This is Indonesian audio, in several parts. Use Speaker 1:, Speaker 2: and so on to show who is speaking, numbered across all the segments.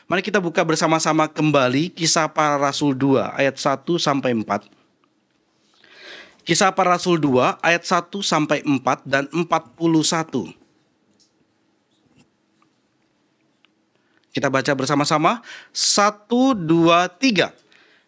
Speaker 1: Mari kita buka bersama-sama kembali Kisah Para Rasul 2 ayat 1 sampai 4. Kisah Para Rasul 2 ayat 1 sampai 4 dan 41. Kita baca bersama-sama. 1, 2, 3.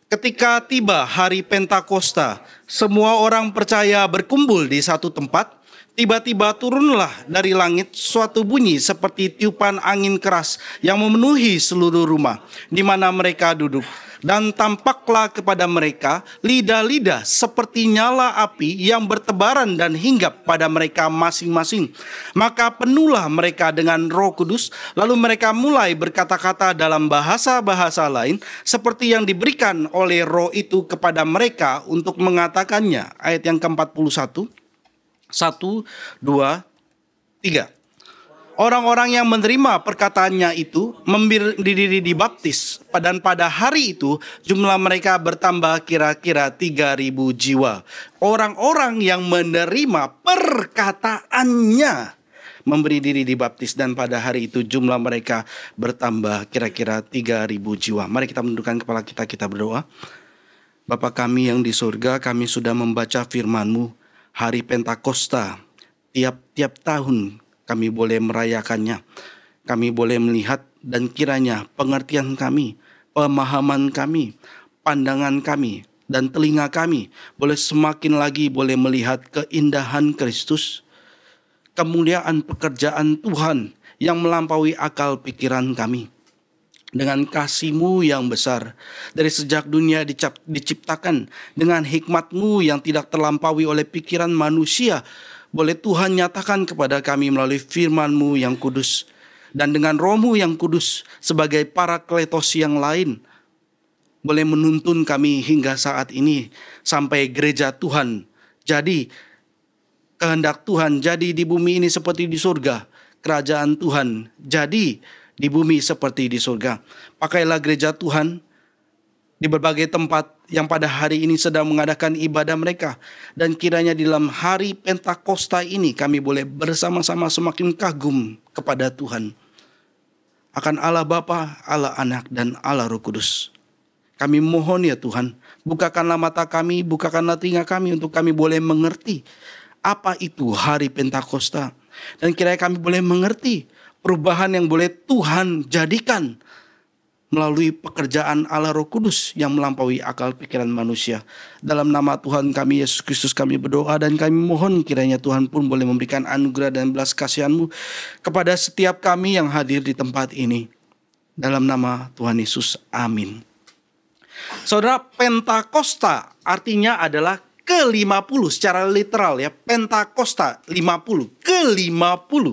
Speaker 1: Ketika tiba hari Pentakosta, semua orang percaya berkumpul di satu tempat. Tiba-tiba turunlah dari langit suatu bunyi seperti tiupan angin keras yang memenuhi seluruh rumah di mana mereka duduk. Dan tampaklah kepada mereka lidah-lidah seperti nyala api yang bertebaran dan hinggap pada mereka masing-masing. Maka penuhlah mereka dengan Roh Kudus, lalu mereka mulai berkata-kata dalam bahasa-bahasa lain seperti yang diberikan oleh Roh itu kepada mereka untuk mengatakannya. Ayat yang ke-41. 1, 2, 3. Orang-orang yang menerima perkataannya itu diri dibaptis, dan pada hari itu jumlah mereka bertambah kira-kira 3.000 jiwa. Orang-orang yang menerima perkataannya memberi diri dibaptis, dan pada hari itu jumlah mereka bertambah kira-kira 3.000 jiwa. Mari kita menundukkan kepala kita berdoa. Bapa kami yang di surga, kami sudah membaca firman-Mu. Hari Pentakosta, tiap-tiap tahun kami boleh merayakannya. Kami boleh melihat, dan kiranya pengertian kami, pemahaman kami, pandangan kami, dan telinga kami boleh semakin lagi boleh melihat keindahan Kristus, kemuliaan pekerjaan Tuhan yang melampaui akal pikiran kami. Dengan kasih-Mu yang besar, dari sejak dunia diciptakan, dengan hikmat-Mu yang tidak terlampaui oleh pikiran manusia, boleh Tuhan nyatakan kepada kami melalui firman-Mu yang kudus. Dan dengan Roh-Mu yang kudus sebagai parakletos yang lain, boleh menuntun kami hingga saat ini sampai gereja Tuhan. Jadi kehendak Tuhan jadi di bumi ini seperti di surga. Kerajaan Tuhan jadi di bumi seperti di surga. Pakailah gereja Tuhan di berbagai tempat yang pada hari ini sedang mengadakan ibadah mereka. Dan kiranya di dalam hari Pentakosta ini kami boleh bersama-sama semakin kagum kepada Tuhan. Akan Allah Bapa, Allah Anak, dan Allah Roh Kudus. Kami mohon ya Tuhan, bukakanlah mata kami, bukakanlah telinga kami untuk kami boleh mengerti apa itu hari Pentakosta. Dan kiranya kami boleh mengerti perubahan yang boleh Tuhan jadikan melalui pekerjaan Allah Roh Kudus yang melampaui akal pikiran manusia. Dalam nama Tuhan kami Yesus Kristus kami berdoa, dan kami mohon kiranya Tuhan pun boleh memberikan anugerah dan belas kasihan-Mu kepada setiap kami yang hadir di tempat ini. Dalam nama Tuhan Yesus, amin. Saudara, Pentakosta artinya adalah ke-50 secara literal ya. Pentakosta 50, ke-50.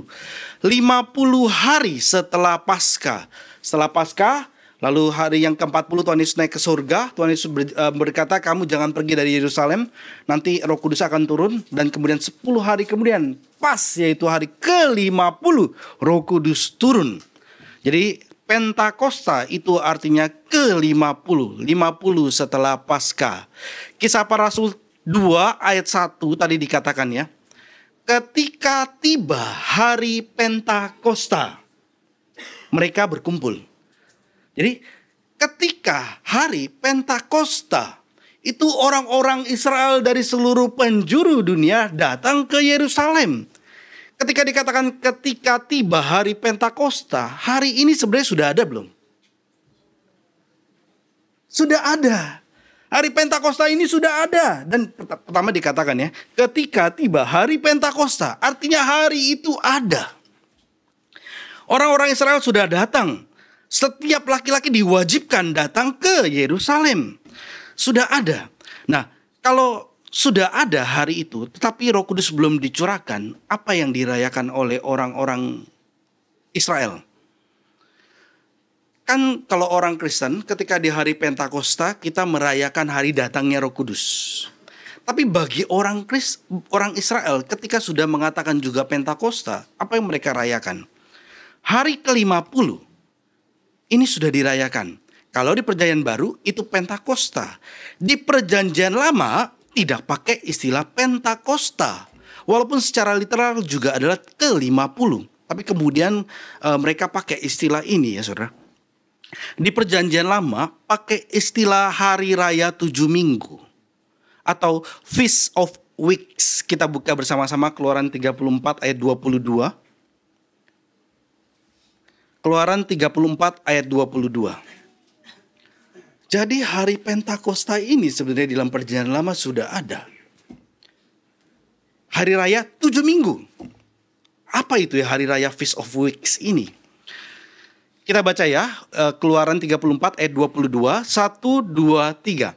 Speaker 1: 50 hari setelah Paskah. Setelah Paskah, lalu hari yang ke-40 Tuhan Yesus naik ke surga. Tuhan Yesus berkata, kamu jangan pergi dari Yerusalem, nanti Roh Kudus akan turun. Dan kemudian 10 hari kemudian, pas yaitu hari ke-50, Roh Kudus turun. Jadi Pentakosta itu artinya ke-50, 50 setelah Paskah. Kisah Para Rasul 2 ayat 1 tadi dikatakan ya. Ketika tiba hari Pentakosta, mereka berkumpul. Jadi ketika hari Pentakosta, itu orang-orang Israel dari seluruh penjuru dunia datang ke Yerusalem. Ketika dikatakan ketika tiba hari Pentakosta, hari ini sebenarnya sudah ada belum? Sudah ada. Hari Pentakosta ini sudah ada. Dan pertama dikatakan ya, ketika tiba hari Pentakosta, artinya hari itu ada. Orang-orang Israel sudah datang. Setiap laki-laki diwajibkan datang ke Yerusalem. Sudah ada. Nah, kalau sudah ada hari itu, tetapi Roh Kudus belum dicurahkan, apa yang dirayakan oleh orang-orang Israel? Kan kalau orang Kristen ketika di hari Pentakosta kita merayakan hari datangnya Roh Kudus. Tapi bagi orang Israel ketika sudah mengatakan juga Pentakosta, apa yang mereka rayakan? Hari ke-50 ini sudah dirayakan. Kalau di Perjanjian Baru itu Pentakosta. Di Perjanjian Lama tidak pakai istilah Pentakosta. Walaupun secara literal juga adalah ke-50. Tapi kemudian mereka pakai istilah ini ya saudara. Di perjanjian lama pakai istilah hari raya 7 minggu atau Feast of Weeks. Kita buka bersama-sama Keluaran 34 ayat 22. Keluaran 34 ayat 22. Jadi hari Pentakosta ini sebenarnya dalam perjanjian lama sudah ada. Hari raya 7 minggu. Apa itu ya hari raya Feast of Weeks ini? Kita baca ya, Keluaran 34 ayat 22, 1, 2, 3.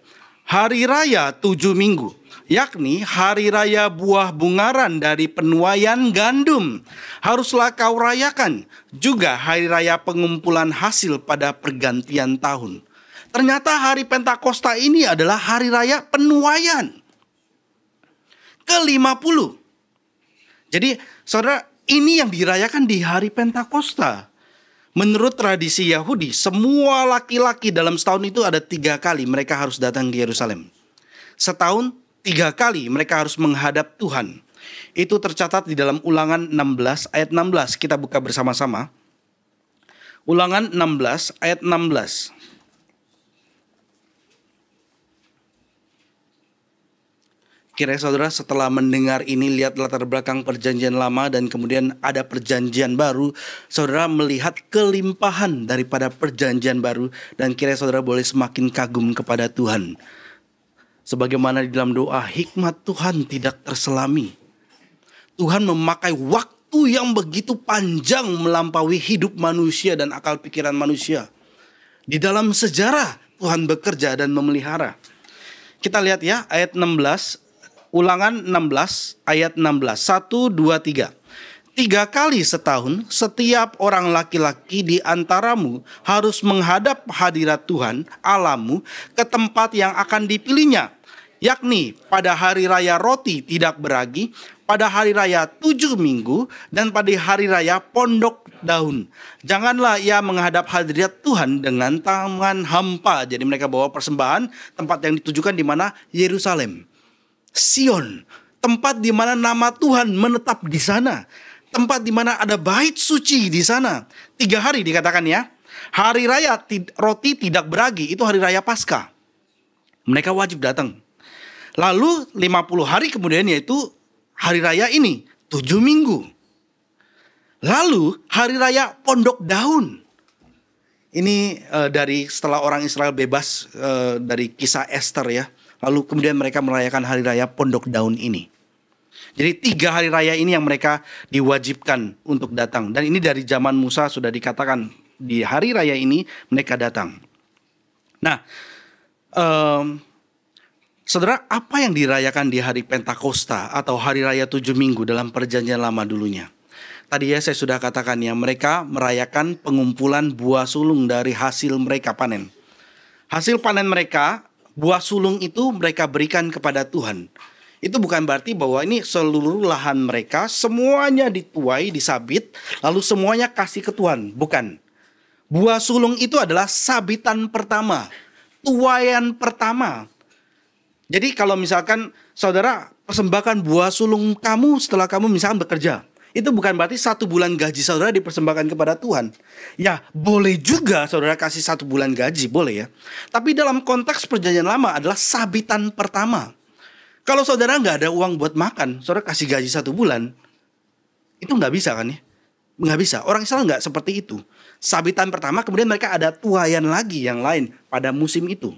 Speaker 1: Hari raya 7 minggu, yakni hari raya buah bungaran dari penuaian gandum. Haruslah kau rayakan. Juga hari raya pengumpulan hasil pada pergantian tahun. Ternyata hari Pentakosta ini adalah hari raya penuaian ke-50. Jadi saudara, ini yang dirayakan di hari Pentakosta. Menurut tradisi Yahudi, semua laki-laki dalam setahun itu ada 3 kali mereka harus datang ke Yerusalem. Setahun 3 kali mereka harus menghadap Tuhan. Itu tercatat di dalam Ulangan 16 ayat 16. Kita buka bersama-sama. Ulangan 16 ayat 16. Kira-kira saudara setelah mendengar ini, lihat latar belakang perjanjian lama dan kemudian ada perjanjian baru, saudara melihat kelimpahan daripada perjanjian baru dan kira-kira saudara boleh semakin kagum kepada Tuhan. Sebagaimana di dalam doa, hikmat Tuhan tidak terselami. Tuhan memakai waktu yang begitu panjang melampaui hidup manusia dan akal pikiran manusia. Di dalam sejarah Tuhan bekerja dan memelihara. Kita lihat ya ayat 16. Ulangan 16 ayat 16. 1, 2, 3. 3 kali setahun setiap orang laki-laki di antaramu harus menghadap hadirat Tuhan Allahmu ke tempat yang akan dipilihnya, yakni pada hari raya roti tidak beragi, pada hari raya 7 minggu, dan pada hari raya pondok daun. Janganlah ia menghadap hadirat Tuhan dengan tangan hampa. Jadi mereka bawa persembahan, tempat yang ditujukan di mana? Yerusalem. Sion, tempat di mana nama Tuhan menetap di sana. Tempat di mana ada bait suci di sana. 3 hari dikatakan ya. Hari raya roti tidak beragi, itu hari raya Paskah. Mereka wajib datang. Lalu 50 hari kemudian yaitu hari raya ini, 7 minggu. Lalu hari raya pondok daun. Ini dari setelah orang Israel bebas dari kisah Esther ya. Lalu kemudian mereka merayakan hari raya pondok daun ini. Jadi 3 hari raya ini yang mereka diwajibkan untuk datang. Dan ini dari zaman Musa sudah dikatakan di hari raya ini mereka datang. Nah, saudara, apa yang dirayakan di hari Pentakosta atau hari raya 7 minggu dalam perjanjian lama dulunya? Tadi ya saya sudah katakan ya, mereka merayakan pengumpulan buah sulung dari hasil mereka panen. Hasil panen mereka, buah sulung itu mereka berikan kepada Tuhan. Itu bukan berarti bahwa ini seluruh lahan mereka semuanya dituai, disabit, lalu semuanya kasih ke Tuhan. Bukan. Buah sulung itu adalah sabitan pertama, tuaian pertama. Jadi kalau misalkan saudara persembahkan buah sulung kamu setelah kamu misalkan bekerja, itu bukan berarti 1 bulan gaji saudara dipersembahkan kepada Tuhan. Ya boleh juga saudara kasih 1 bulan gaji, boleh ya. Tapi dalam konteks perjanjian lama adalah sabitan pertama. Kalau saudara nggak ada uang buat makan, saudara kasih gaji 1 bulan, itu nggak bisa kan ya? Nggak bisa, orang Israel nggak seperti itu. Sabitan pertama kemudian mereka ada tuaian lagi yang lain pada musim itu,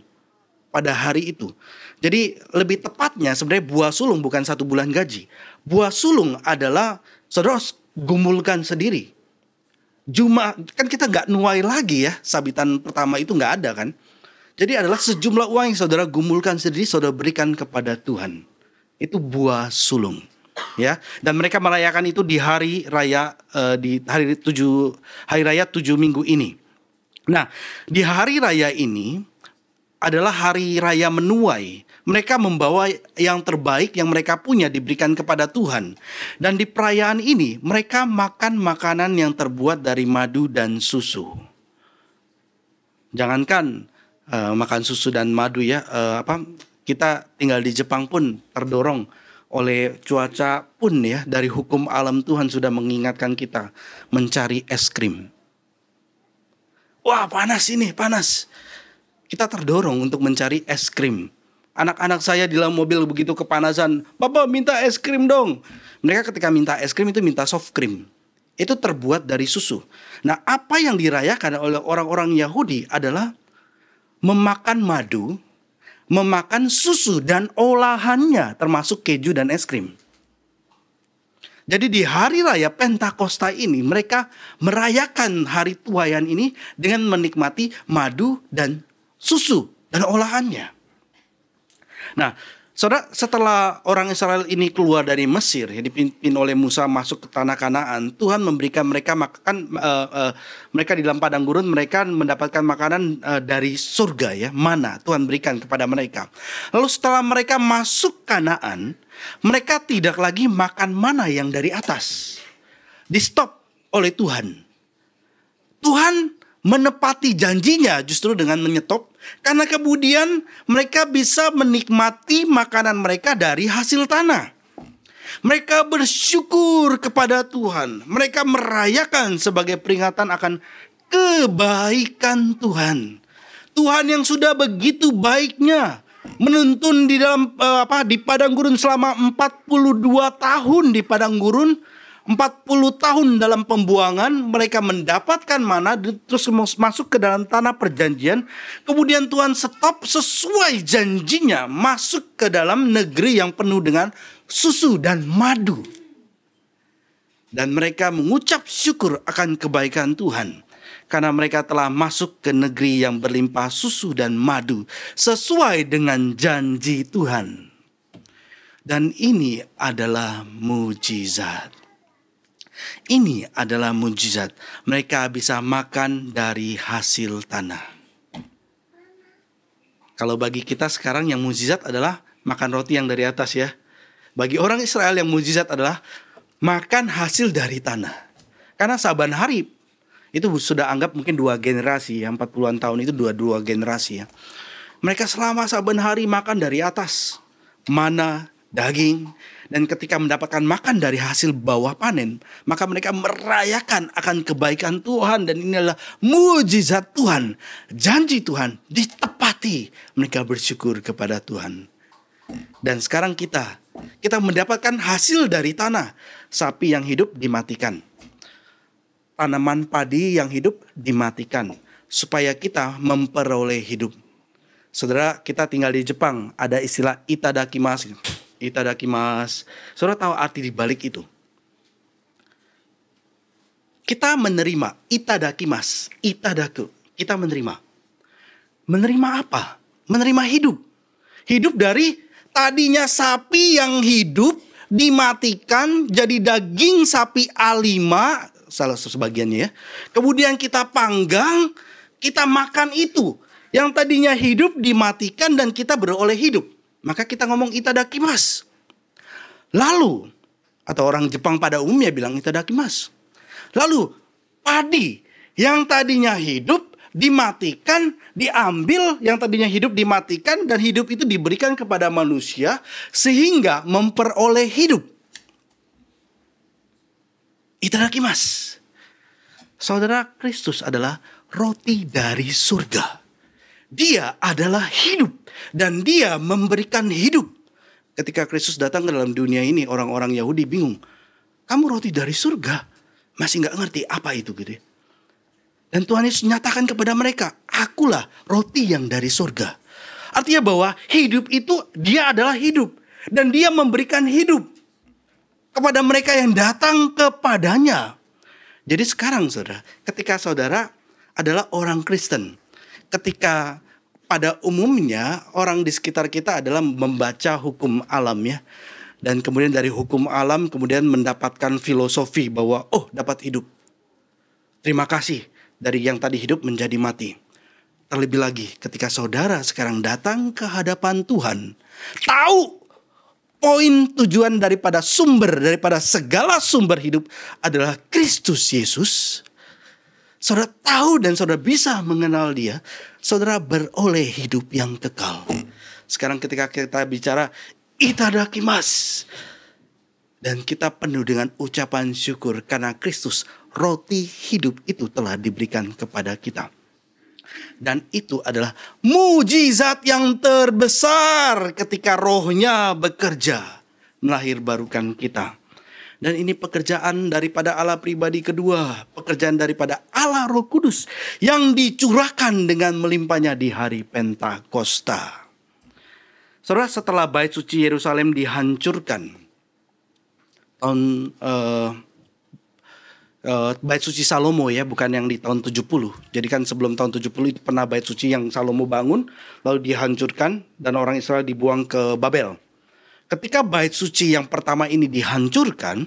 Speaker 1: pada hari itu. Jadi lebih tepatnya sebenarnya buah sulung bukan 1 bulan gaji. Buah sulung adalah saudara gumulkan sendiri. Kan kita nggak nuai lagi ya, sabitan pertama itu nggak ada kan. Jadi adalah sejumlah uang yang saudara gumulkan sendiri, saudara berikan kepada Tuhan. Itu buah sulung, ya. Dan mereka merayakan itu di hari raya hari raya 7 minggu ini. Nah, di hari raya ini adalah hari raya menuai. Mereka membawa yang terbaik yang mereka punya diberikan kepada Tuhan. Dan di perayaan ini mereka makan makanan yang terbuat dari madu dan susu. Jangankan makan susu dan madu ya, kita tinggal di Jepang pun terdorong oleh cuaca pun ya, dari hukum alam Tuhan sudah mengingatkan kita mencari es krim. Wah, panas ini, panas. Kita terdorong untuk mencari es krim. Anak-anak saya di dalam mobil begitu kepanasan, "Papa minta es krim dong." Mereka ketika minta es krim itu minta soft cream. Itu terbuat dari susu. Nah, apa yang dirayakan oleh orang-orang Yahudi adalah memakan madu, memakan susu dan olahannya termasuk keju dan es krim. Jadi di hari raya Pentakosta ini mereka merayakan hari tuayan ini dengan menikmati madu dan susu dan olahannya. Nah, saudara, setelah orang Israel ini keluar dari Mesir, yang dipimpin oleh Musa masuk ke tanah Kanaan, Tuhan memberikan mereka makan, mereka di dalam padang gurun, mereka mendapatkan makanan dari surga ya, mana Tuhan berikan kepada mereka. Lalu setelah mereka masuk Kanaan, mereka tidak lagi makan mana yang dari atas. Di stop oleh Tuhan. Tuhan menepati janjinya justru dengan menyetop, karena kemudian mereka bisa menikmati makanan mereka dari hasil tanah. Mereka bersyukur kepada Tuhan. Mereka merayakan sebagai peringatan akan kebaikan Tuhan. Tuhan yang sudah begitu baiknya menuntun di dalam di padang gurun selama 42 tahun di padang gurun. 40 tahun dalam pembuangan, mereka mendapatkan mana, terus masuk ke dalam tanah perjanjian. Kemudian Tuhan stop sesuai janjinya, masuk ke dalam negeri yang penuh dengan susu dan madu. Dan mereka mengucap syukur akan kebaikan Tuhan, karena mereka telah masuk ke negeri yang berlimpah susu dan madu, sesuai dengan janji Tuhan. Dan ini adalah mujizat. Ini adalah mujizat. Mereka bisa makan dari hasil tanah. Kalau bagi kita sekarang yang mujizat adalah makan roti yang dari atas ya. Bagi orang Israel yang mujizat adalah makan hasil dari tanah. Karena saban hari itu sudah anggap mungkin 2 generasi ya. 40-an tahun itu dua generasi ya. Mereka selama saban hari makan dari atas. Mana, daging. Dan ketika mendapatkan makan dari hasil bawah panen, maka mereka merayakan akan kebaikan Tuhan. Dan ini adalah mujizat Tuhan. Janji Tuhan ditepati. Mereka bersyukur kepada Tuhan. Dan sekarang kita mendapatkan hasil dari tanah. Sapi yang hidup dimatikan. Tanaman padi yang hidup dimatikan. Supaya kita memperoleh hidup. Saudara, kita tinggal di Jepang. Ada istilah itadakimasu. Itadakimasu. Saudara tahu arti di balik itu? Kita menerima itadakimasu, itadaku. Kita menerima. Menerima apa? Menerima hidup. Hidup dari tadinya sapi yang hidup dimatikan jadi daging sapi A5, salah sebagiannya ya. Kemudian kita panggang, kita makan itu. Yang tadinya hidup dimatikan dan kita beroleh hidup. Maka kita ngomong itadakimasu. Lalu, atau orang Jepang pada umumnya bilang itadakimasu. Lalu, padi yang tadinya hidup dimatikan, diambil, yang tadinya hidup dimatikan, dan hidup itu diberikan kepada manusia sehingga memperoleh hidup. Itadakimasu. Saudara, Kristus adalah roti dari surga. Dia adalah hidup dan dia memberikan hidup. Ketika Kristus datang ke dalam dunia ini, orang-orang Yahudi bingung. Kamu roti dari surga? Masih gak ngerti apa itu gitu. Dan Tuhan Yesus nyatakan kepada mereka, akulah roti yang dari surga. Artinya bahwa hidup itu dia adalah hidup. Dan dia memberikan hidup kepada mereka yang datang kepadanya. Jadi sekarang saudara, ketika saudara adalah orang Kristen, ketika pada umumnya orang di sekitar kita adalah membaca hukum alam ya. Dan kemudian dari hukum alam kemudian mendapatkan filosofi bahwa dapat hidup. Terima kasih dari yang tadi hidup menjadi mati. Terlebih lagi ketika saudara sekarang datang ke hadapan Tuhan. Tahu poin tujuan daripada segala sumber hidup adalah Kristus Yesus. Saudara tahu dan saudara bisa mengenal dia, saudara beroleh hidup yang kekal. Sekarang ketika kita bicara itadakimasu, dan kita penuh dengan ucapan syukur karena Kristus, roti hidup itu telah diberikan kepada kita. Dan itu adalah mujizat yang terbesar ketika Rohnya bekerja melahirbarukan kita. Dan ini pekerjaan daripada Allah pribadi kedua, pekerjaan daripada Allah Roh Kudus yang dicurahkan dengan melimpahnya di hari Pentakosta. Saudara, setelah bait suci Yerusalem dihancurkan tahun bait suci Salomo ya, bukan yang di tahun 70. Jadi kan sebelum tahun 70 itu pernah bait suci yang Salomo bangun lalu dihancurkan dan orang Israel dibuang ke Babel. Ketika bait suci yang pertama ini dihancurkan,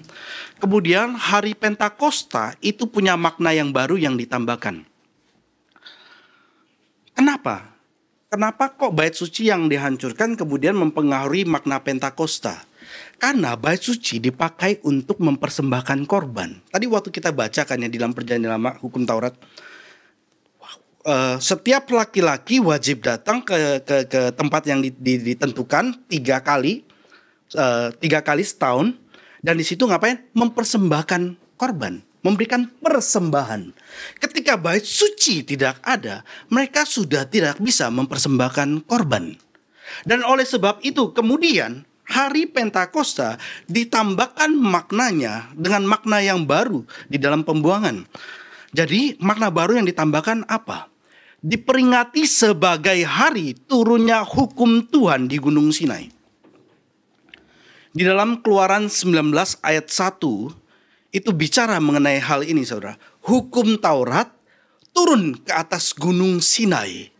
Speaker 1: kemudian hari Pentakosta itu punya makna yang baru yang ditambahkan. Kenapa? Kenapa kok bait suci yang dihancurkan kemudian mempengaruhi makna Pentakosta? Karena bait suci dipakai untuk mempersembahkan korban. Tadi waktu kita bacakan ya di dalam Perjanjian Lama, hukum Taurat, setiap laki-laki wajib datang ke tempat yang ditentukan 3 kali setahun, dan di situ ngapain? Mempersembahkan korban, memberikan persembahan. Ketika bait suci tidak ada, mereka sudah tidak bisa mempersembahkan korban. Dan oleh sebab itu kemudian hari Pentakosta ditambahkan maknanya dengan makna yang baru di dalam pembuangan. Jadi makna baru yang ditambahkan apa? Diperingati sebagai hari turunnya hukum Tuhan di Gunung Sinai. Di dalam Keluaran 19 ayat 1 itu bicara mengenai hal ini, saudara. Hukum Taurat turun ke atas Gunung Sinai.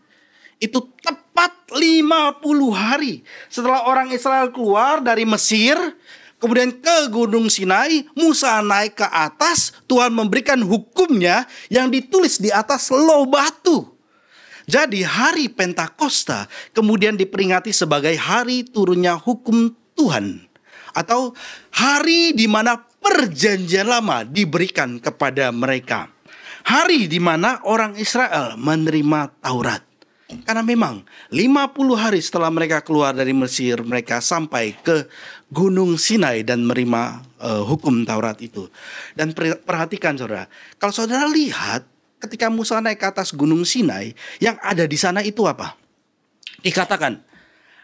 Speaker 1: Itu tepat 50 hari setelah orang Israel keluar dari Mesir, kemudian ke Gunung Sinai, Musa naik ke atas, Tuhan memberikan hukumnya yang ditulis di atas loh batu. Jadi hari Pentakosta kemudian diperingati sebagai hari turunnya hukum Tuhan, atau hari di mana perjanjian lama diberikan kepada mereka. Hari di mana orang Israel menerima Taurat. Karena memang 50 hari setelah mereka keluar dari Mesir, mereka sampai ke Gunung Sinai dan menerima hukum Taurat itu. Dan perhatikan saudara, kalau saudara lihat ketika Musa naik ke atas Gunung Sinai, yang ada di sana itu apa? Dikatakan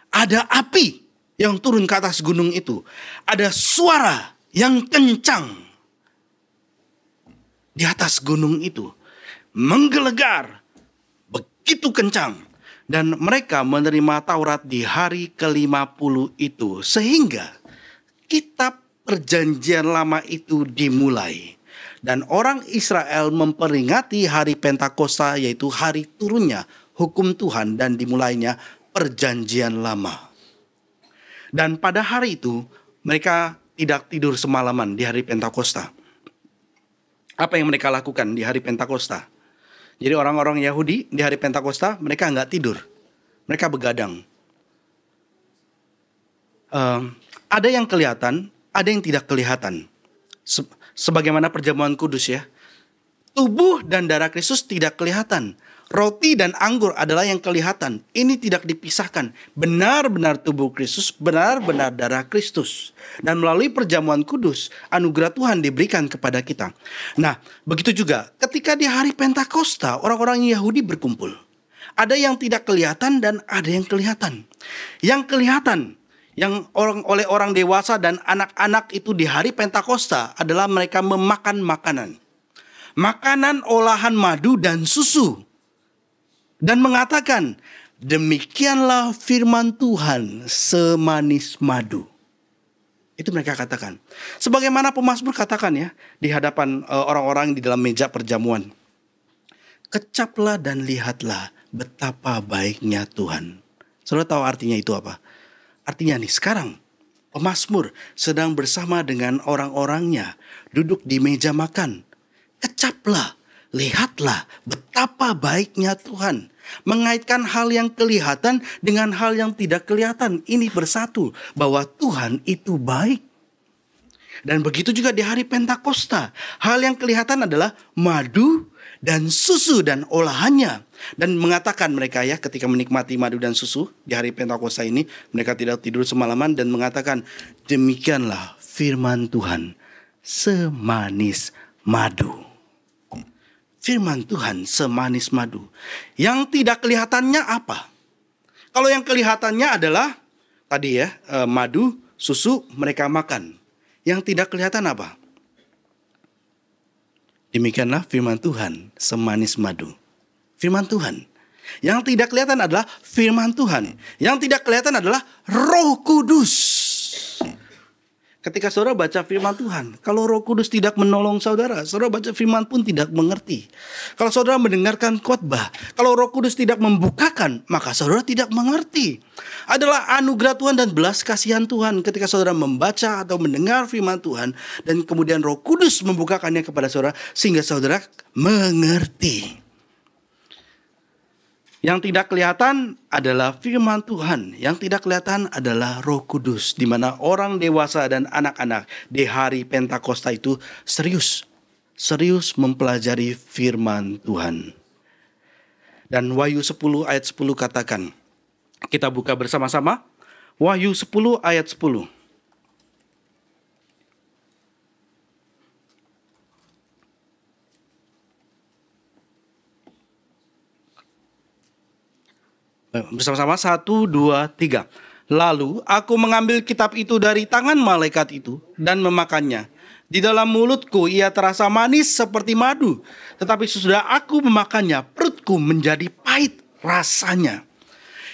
Speaker 1: ada api yang turun ke atas gunung itu. Ada suara yang kencang di atas gunung itu, menggelegar begitu kencang. Dan mereka menerima Taurat di hari ke-50 itu. Sehingga kitab perjanjian lama itu dimulai. Dan orang Israel memperingati hari Pentakosta, yaitu hari turunnya hukum Tuhan dan dimulainya perjanjian lama. Dan pada hari itu mereka tidak tidur semalaman di hari Pentakosta. Apa yang mereka lakukan di hari Pentakosta? Jadi orang-orang Yahudi di hari Pentakosta mereka nggak tidur, mereka begadang. Ada yang kelihatan, ada yang tidak kelihatan. Sebagaimana perjamuan kudus ya, tubuh dan darah Kristus tidak kelihatan. Roti dan anggur adalah yang kelihatan. Ini tidak dipisahkan. Benar-benar tubuh Kristus, benar-benar darah Kristus. Dan melalui perjamuan kudus, anugerah Tuhan diberikan kepada kita. Nah, begitu juga ketika di hari Pentakosta, orang-orang Yahudi berkumpul. Ada yang tidak kelihatan dan ada yang kelihatan. Yang kelihatan, yang oleh orang dewasa dan anak-anak itu di hari Pentakosta adalah mereka memakan makanan. Makanan olahan madu dan susu. Dan mengatakan, demikianlah firman Tuhan semanis madu. Itu mereka katakan. Sebagaimana pemazmur katakan ya, di hadapan orang-orang di dalam meja perjamuan. Kecaplah dan lihatlah betapa baiknya Tuhan. Saudara tahu artinya itu apa? Artinya nih, sekarang pemazmur sedang bersama dengan orang-orangnya, duduk di meja makan. Kecaplah, lihatlah betapa baiknya Tuhan. Mengaitkan hal yang kelihatan dengan hal yang tidak kelihatan. Ini bersatu bahwa Tuhan itu baik. Dan begitu juga di hari Pentakosta. Hal yang kelihatan adalah madu dan susu dan olahannya. Dan mengatakan mereka ya, ketika menikmati madu dan susu di hari Pentakosta ini, mereka tidak tidur semalaman dan mengatakan, demikianlah firman Tuhan semanis madu. Firman Tuhan semanis madu. Yang tidak kelihatannya apa? Kalau yang kelihatannya adalah tadi ya, madu, susu mereka makan. Yang tidak kelihatan apa? Demikianlah firman Tuhan semanis madu. Firman Tuhan. Yang tidak kelihatan adalah firman Tuhan. Yang tidak kelihatan adalah Roh Kudus. Ketika saudara baca firman Tuhan, kalau Roh Kudus tidak menolong saudara, saudara baca firman pun tidak mengerti. Kalau saudara mendengarkan khotbah, kalau Roh Kudus tidak membukakan, maka saudara tidak mengerti. Adalah anugerah Tuhan dan belas kasihan Tuhan ketika saudara membaca atau mendengar firman Tuhan, dan kemudian Roh Kudus membukakannya kepada saudara, sehingga saudara mengerti. Yang tidak kelihatan adalah firman Tuhan. Yang tidak kelihatan adalah Roh Kudus. Di mana orang dewasa dan anak-anak di hari Pentakosta itu serius mempelajari firman Tuhan. Dan Wahyu 10 ayat 10 katakan. Kita buka bersama-sama. Wahyu 10 ayat 10. Bersama-sama 1, 2, 3. Lalu aku mengambil kitab itu dari tangan malaikat itu dan memakannya. Di dalam mulutku ia terasa manis seperti madu. Tetapi sesudah aku memakannya, perutku menjadi pahit rasanya.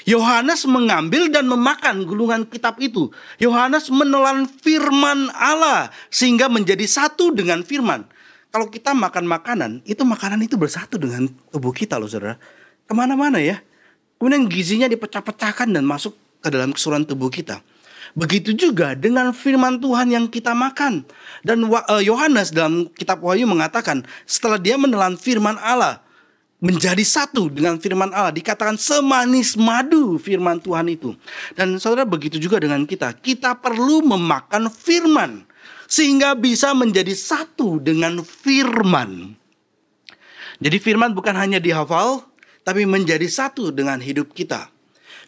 Speaker 1: Yohanes mengambil dan memakan gulungan kitab itu. Yohanes menelan firman Allah sehingga menjadi satu dengan firman. Kalau kita makan makanan itu bersatu dengan tubuh kita loh saudara. Kemana-mana ya. Kemudian gizinya dipecah-pecahkan dan masuk ke dalam keseluruhan tubuh kita. Begitu juga dengan firman Tuhan yang kita makan. Dan Yohanes dalam kitab Wahyu mengatakan setelah dia menelan firman Allah menjadi satu dengan firman Allah, dikatakan semanis madu firman Tuhan itu. Dan saudara begitu juga dengan kita. Kita perlu memakan firman sehingga bisa menjadi satu dengan firman. Jadi firman bukan hanya dihafal, tapi menjadi satu dengan hidup kita.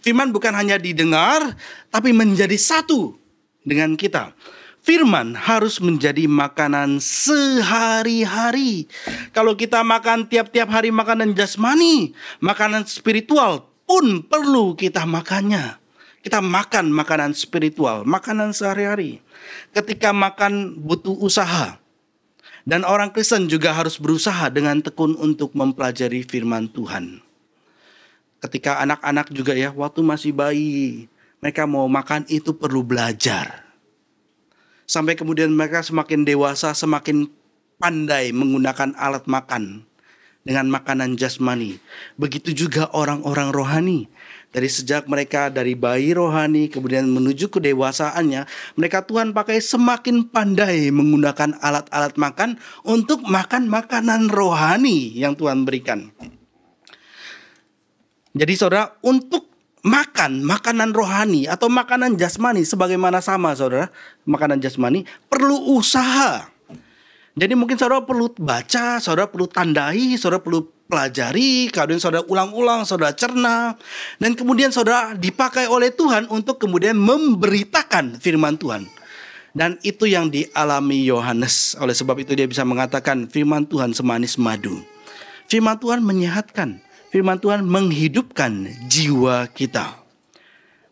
Speaker 1: Firman bukan hanya didengar, tapi menjadi satu dengan kita. Firman harus menjadi makanan sehari-hari. Kalau kita makan tiap-tiap hari makanan jasmani, makanan spiritual pun perlu kita makannya. Kita makan makanan spiritual, makanan sehari-hari. Ketika makan butuh usaha. Dan orang Kristen juga harus berusaha dengan tekun untuk mempelajari firman Tuhan. Ketika anak-anak juga ya, waktu masih bayi, mereka mau makan itu perlu belajar. Sampai kemudian mereka semakin dewasa, semakin pandai menggunakan alat makan dengan makanan jasmani. Begitu juga orang-orang rohani. Dari sejak mereka dari bayi rohani kemudian menuju kedewasaannya, mereka Tuhan pakai semakin pandai menggunakan alat-alat makan untuk makan makanan rohani yang Tuhan berikan. Jadi saudara, untuk makan makanan rohani atau makanan jasmani sebagaimana sama saudara, makanan jasmani perlu usaha. Jadi mungkin saudara perlu baca, saudara perlu tandai, saudara perlu pelajari, kemudian saudara ulang-ulang, saudara cerna. Dan kemudian saudara dipakai oleh Tuhan untuk kemudian memberitakan firman Tuhan. Dan itu yang dialami Yohanes. Oleh sebab itu dia bisa mengatakan firman Tuhan semanis madu. Firman Tuhan menyehatkan. Firman Tuhan menghidupkan jiwa kita.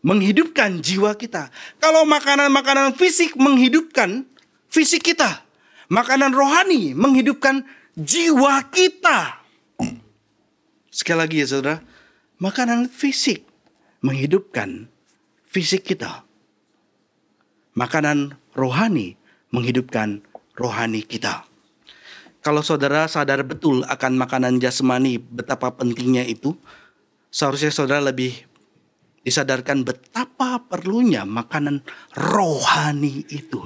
Speaker 1: Menghidupkan jiwa kita. Kalau makanan-makanan fisik menghidupkan fisik kita. Makanan rohani menghidupkan jiwa kita. Sekali lagi ya saudara. Makanan fisik menghidupkan fisik kita. Makanan rohani menghidupkan rohani kita. Kalau saudara sadar betul akan makanan jasmani, betapa pentingnya itu, seharusnya saudara lebih disadarkan betapa perlunya makanan rohani itu.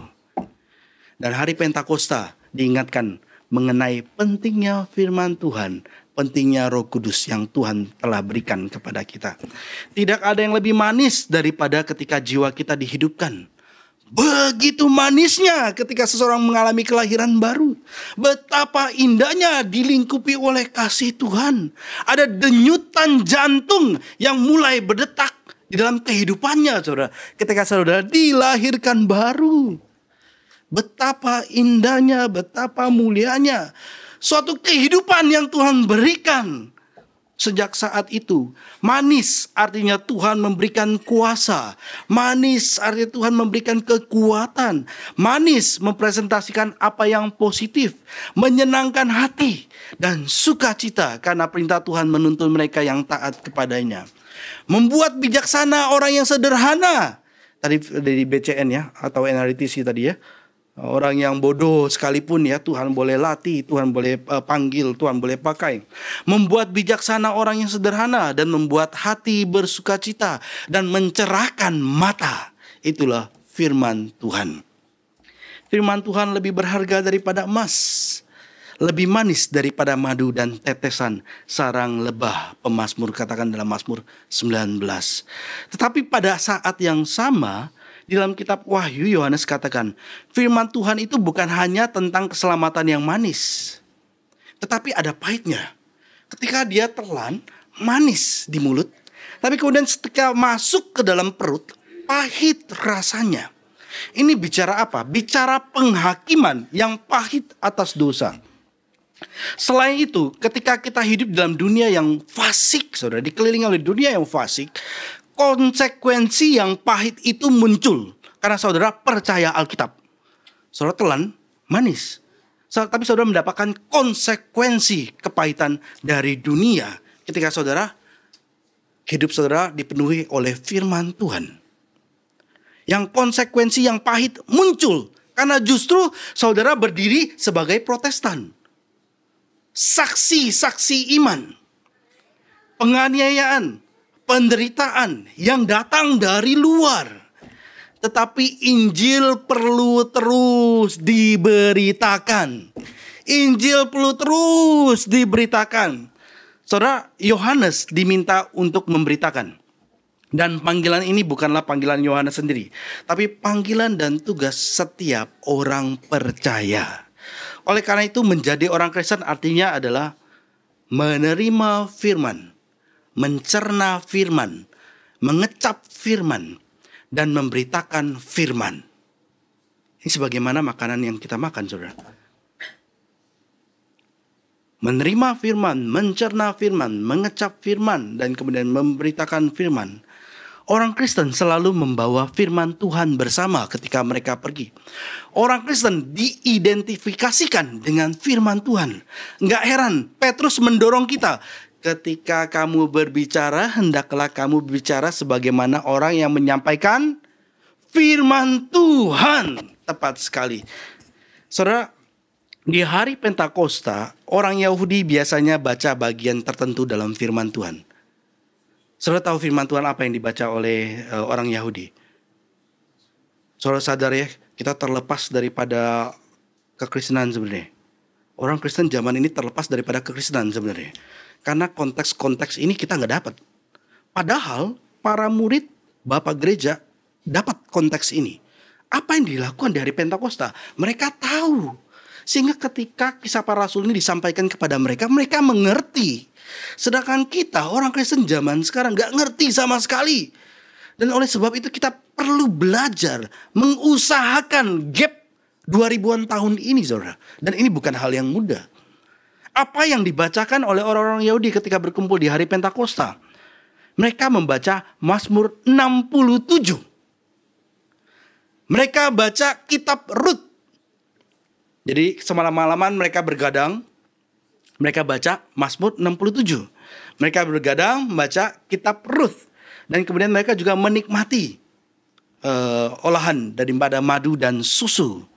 Speaker 1: Dan hari Pentakosta diingatkan mengenai pentingnya firman Tuhan, pentingnya Roh Kudus yang Tuhan telah berikan kepada kita. Tidak ada yang lebih manis daripada ketika jiwa kita dihidupkan. Begitu manisnya ketika seseorang mengalami kelahiran baru. Betapa indahnya dilingkupi oleh kasih Tuhan. Ada denyutan jantung yang mulai berdetak di dalam kehidupannya saudara. Ketika saudara dilahirkan baru. Betapa indahnya, betapa mulianya. Suatu kehidupan yang Tuhan berikan. Sejak saat itu, manis artinya Tuhan memberikan kuasa. Manis artinya Tuhan memberikan kekuatan. Manis mempresentasikan apa yang positif, menyenangkan hati, dan sukacita karena perintah Tuhan menuntun mereka yang taat kepadanya. Membuat bijaksana orang yang sederhana. Tadi dari BCN ya, atau NRTC tadi ya. Orang yang bodoh sekalipun ya Tuhan boleh latih, Tuhan boleh panggil, Tuhan boleh pakai. Membuat bijaksana orang yang sederhana dan membuat hati bersukacita dan mencerahkan mata. Itulah firman Tuhan. Firman Tuhan lebih berharga daripada emas, lebih manis daripada madu dan tetesan sarang lebah. Pemazmur katakan dalam Mazmur 19. Tetapi pada saat yang sama, di dalam kitab Wahyu, Yohanes katakan, firman Tuhan itu bukan hanya tentang keselamatan yang manis, tetapi ada pahitnya. Ketika dia telan, manis di mulut, tapi kemudian ketika masuk ke dalam perut, pahit rasanya. Ini bicara apa? Bicara penghakiman yang pahit atas dosa. Selain itu, ketika kita hidup dalam dunia yang fasik, saudara, dikelilingi oleh dunia yang fasik, konsekuensi yang pahit itu muncul karena saudara percaya Alkitab. Saudara telan manis, tapi saudara mendapatkan konsekuensi kepahitan dari dunia ketika saudara hidup saudara dipenuhi oleh firman Tuhan. Yang konsekuensi yang pahit muncul karena justru saudara berdiri sebagai Protestan, saksi-saksi iman, penganiayaan, penderitaan yang datang dari luar. Tetapi Injil perlu terus diberitakan. Injil perlu terus diberitakan. Saudara, Yohanes diminta untuk memberitakan. Dan panggilan ini bukanlah panggilan Yohanes sendiri, tapi panggilan dan tugas setiap orang percaya. Oleh karena itu menjadi orang Kristen artinya adalah menerima firman, mencerna firman, mengecap firman, dan memberitakan firman. Ini sebagaimana makanan yang kita makan, saudara. Menerima firman, mencerna firman, mengecap firman, dan kemudian memberitakan firman. Orang Kristen selalu membawa firman Tuhan bersama ketika mereka pergi. Orang Kristen diidentifikasikan dengan firman Tuhan. Enggak heran, Petrus mendorong kita. Ketika kamu berbicara, hendaklah kamu berbicara sebagaimana orang yang menyampaikan firman Tuhan. Tepat sekali. Saudara, di hari Pentakosta, orang Yahudi biasanya baca bagian tertentu dalam firman Tuhan. Saudara tahu firman Tuhan apa yang dibaca oleh orang Yahudi? Saudara sadar ya, kita terlepas daripada kekristenan sebenarnya. Orang Kristen zaman ini terlepas daripada kekristenan sebenarnya. Karena konteks-konteks ini kita nggak dapat. Padahal para murid Bapak Gereja dapat konteks ini. Apa yang dilakukan di hari Pentakosta? Mereka tahu. Sehingga ketika kisah para rasul ini disampaikan kepada mereka, mereka mengerti. Sedangkan kita orang Kristen zaman sekarang gak ngerti sama sekali. Dan oleh sebab itu kita perlu belajar, mengusahakan gap 2000-an tahun ini, saudara. Dan ini bukan hal yang mudah. Apa yang dibacakan oleh orang-orang Yahudi ketika berkumpul di hari Pentakosta? Mereka membaca Mazmur 67. Mereka baca kitab Rut. Jadi semalam-malaman mereka bergadang, mereka baca Mazmur 67. Mereka bergadang membaca kitab Rut. Dan kemudian mereka juga menikmati olahan daripada madu dan susu.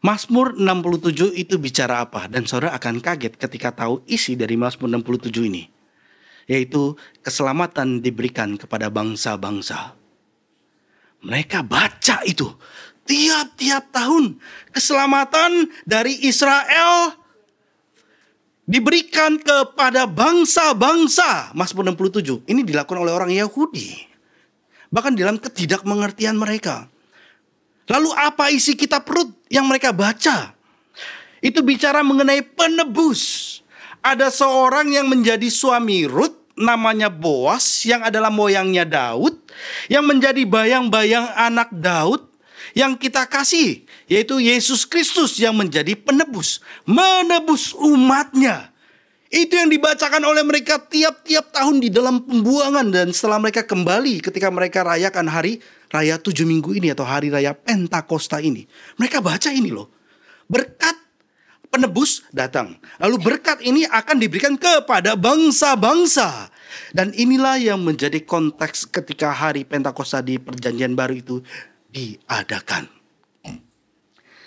Speaker 1: Mazmur 67 itu bicara apa? Dan saudara akan kaget ketika tahu isi dari Mazmur 67 ini. Yaitu keselamatan diberikan kepada bangsa-bangsa. Mereka baca itu. Tiap-tiap tahun keselamatan dari Israel diberikan kepada bangsa-bangsa. Mazmur 67 ini dilakukan oleh orang Yahudi. Bahkan dalam ketidakmengertian mereka. Lalu apa isi kitab Rut yang mereka baca? Itu bicara mengenai penebus. Ada seorang yang menjadi suami Rut, namanya Boas, yang adalah moyangnya Daud, yang menjadi bayang-bayang anak Daud, yang kita kasih, yaitu Yesus Kristus yang menjadi penebus, menebus umatnya. Itu yang dibacakan oleh mereka tiap-tiap tahun di dalam pembuangan. Dan setelah mereka kembali ketika mereka rayakan hari raya 7 minggu ini atau hari raya Pentakosta ini, mereka baca ini loh. Berkat penebus datang. Lalu berkat ini akan diberikan kepada bangsa-bangsa. Dan inilah yang menjadi konteks ketika hari Pentakosta di Perjanjian Baru itu diadakan.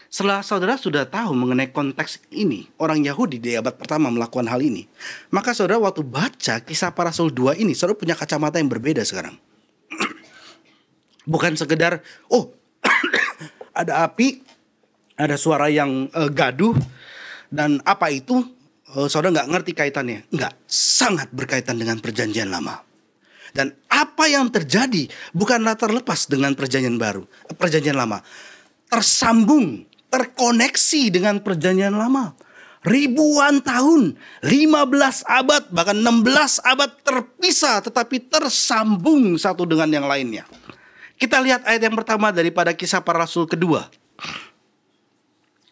Speaker 1: Setelah saudara sudah tahu mengenai konteks ini, orang Yahudi di abad pertama melakukan hal ini, maka saudara waktu baca Kisah Para Rasul 2 ini, saudara punya kacamata yang berbeda sekarang. Bukan sekedar, ada api, ada suara yang gaduh, dan apa itu, saudara nggak ngerti kaitannya. Enggak, sangat berkaitan dengan Perjanjian Lama. Dan apa yang terjadi bukanlah terlepas dengan Perjanjian Lama. Tersambung, terkoneksi dengan Perjanjian Lama. Ribuan tahun, 15 abad, bahkan 16 abad terpisah tetapi tersambung satu dengan yang lainnya. Kita lihat ayat yang pertama daripada Kisah Para Rasul kedua.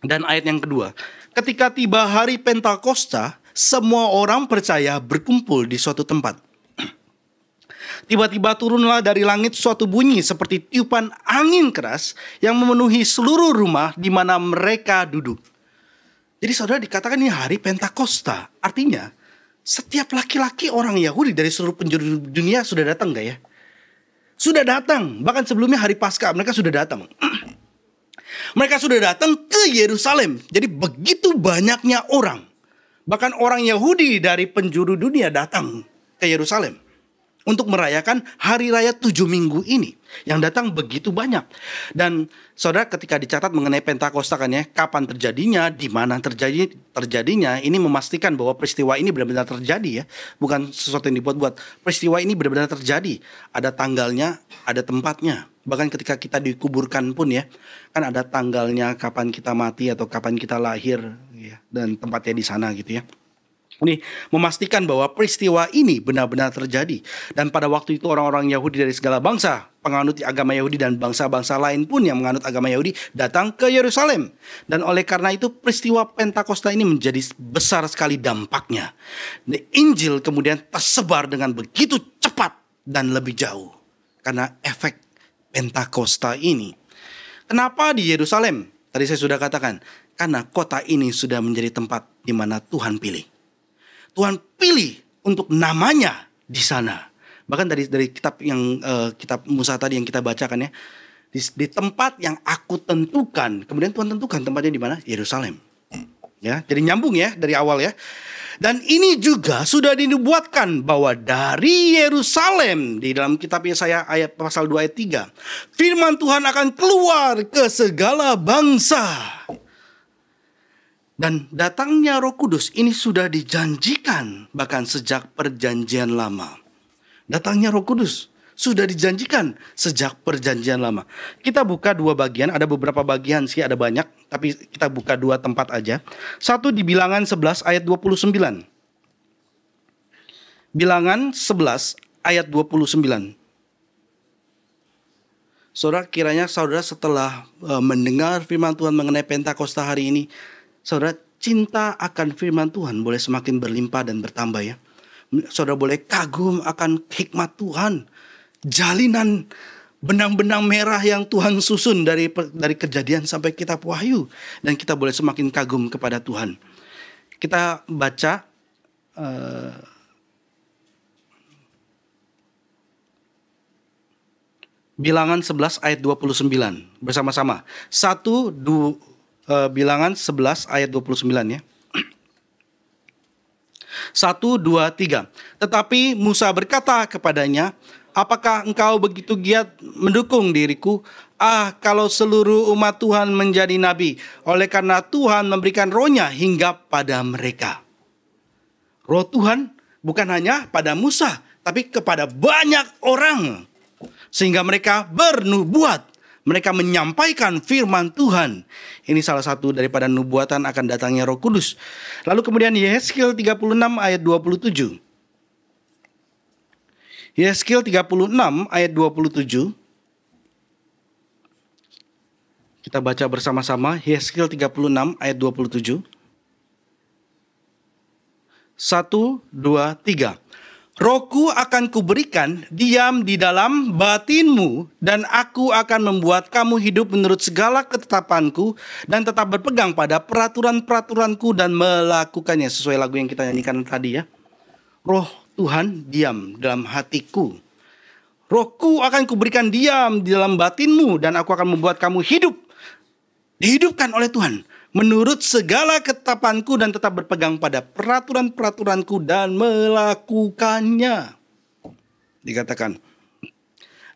Speaker 1: Dan ayat yang kedua. Ketika tiba hari Pentakosta, semua orang percaya berkumpul di suatu tempat. Tiba-tiba turunlah dari langit suatu bunyi seperti tiupan angin keras yang memenuhi seluruh rumah di mana mereka duduk. Jadi saudara, dikatakan ini hari Pentakosta. Artinya setiap laki-laki orang Yahudi dari seluruh penjuru dunia sudah datang gak ya? Sudah datang. Bahkan sebelumnya hari Paskah mereka sudah datang. Mereka sudah datang ke Yerusalem. Jadi begitu banyaknya orang. Bahkan orang Yahudi dari penjuru dunia datang ke Yerusalem untuk merayakan hari raya 7 minggu ini. Yang datang begitu banyak. Dan saudara, ketika dicatat mengenai Pentakosta kan ya, kapan terjadinya, di mana terjadinya, ini memastikan bahwa peristiwa ini benar-benar terjadi ya. Bukan sesuatu yang dibuat-buat. Peristiwa ini benar-benar terjadi. Ada tanggalnya, ada tempatnya. Bahkan ketika kita dikuburkan pun ya, kan ada tanggalnya kapan kita mati atau kapan kita lahir ya, dan tempatnya di sana gitu ya. Ini memastikan bahwa peristiwa ini benar-benar terjadi. Dan pada waktu itu orang-orang Yahudi dari segala bangsa, penganut agama Yahudi dan bangsa-bangsa lain pun yang menganut agama Yahudi datang ke Yerusalem. Dan oleh karena itu peristiwa Pentakosta ini menjadi besar sekali dampaknya. Injil kemudian tersebar dengan begitu cepat dan lebih jauh. Karena efek Pentakosta ini. Kenapa di Yerusalem? Tadi saya sudah katakan, karena kota ini sudah menjadi tempat di mana Tuhan pilih. Tuhan pilih untuk namanya di sana. Bahkan dari kitab yang kitab Musa tadi yang kita bacakan ya, di tempat yang aku tentukan. Kemudian Tuhan tentukan tempatnya di mana? Yerusalem. Ya, jadi nyambung ya dari awal ya. Dan ini juga sudah dinubuatkan bahwa dari Yerusalem di dalam kitab Yesaya ayat pasal 2 ayat 3, firman Tuhan akan keluar ke segala bangsa. Dan datangnya Roh Kudus ini sudah dijanjikan bahkan sejak Perjanjian Lama. Datangnya Roh Kudus sudah dijanjikan sejak Perjanjian Lama. Kita buka dua bagian, ada beberapa bagian sih, ada banyak, tapi kita buka dua tempat aja. Satu di Bilangan 11 ayat 29. Bilangan 11 ayat 29. Saudara, kiranya saudara setelah mendengar firman Tuhan mengenai Pentakosta hari ini, saudara, cinta akan firman Tuhan boleh semakin berlimpah dan bertambah ya. Saudara boleh kagum akan hikmat Tuhan. Jalinan benang-benang merah yang Tuhan susun dari Kejadian sampai kitab Wahyu. Dan kita boleh semakin kagum kepada Tuhan. Kita baca Bilangan 11 ayat 29 bersama-sama. Bilangan 11 ayat 29 ya. 1, 2, 3. Tetapi Musa berkata kepadanya, apakah engkau begitu giat mendukung diriku? Kalau seluruh umat Tuhan menjadi nabi, oleh karena Tuhan memberikan rohnya hingga pada mereka. Roh Tuhan bukan hanya pada Musa, tapi kepada banyak orang. Sehingga mereka bernubuat. Mereka menyampaikan firman Tuhan. Ini salah satu daripada nubuatan akan datangnya Roh Kudus. Lalu kemudian Yehezkiel 36 ayat 27. Yehezkiel 36 ayat 27. Kita Kita baca bersama-sama Yesaya 36 ayat 27. 1, 2, 3. Rohku akan kuberikan diam di dalam batinmu, dan aku akan membuat kamu hidup menurut segala ketetapanku, dan tetap berpegang pada peraturan-peraturanku dan melakukannya. Sesuai lagu yang kita nyanyikan tadi ya. Roh Tuhan diam dalam hatiku. Rohku akan kuberikan diam di dalam batinmu, dan aku akan membuat kamu hidup. Dihidupkan oleh Tuhan menurut segala ketetapanku, dan tetap berpegang pada peraturan-peraturanku dan melakukannya. Dikatakan,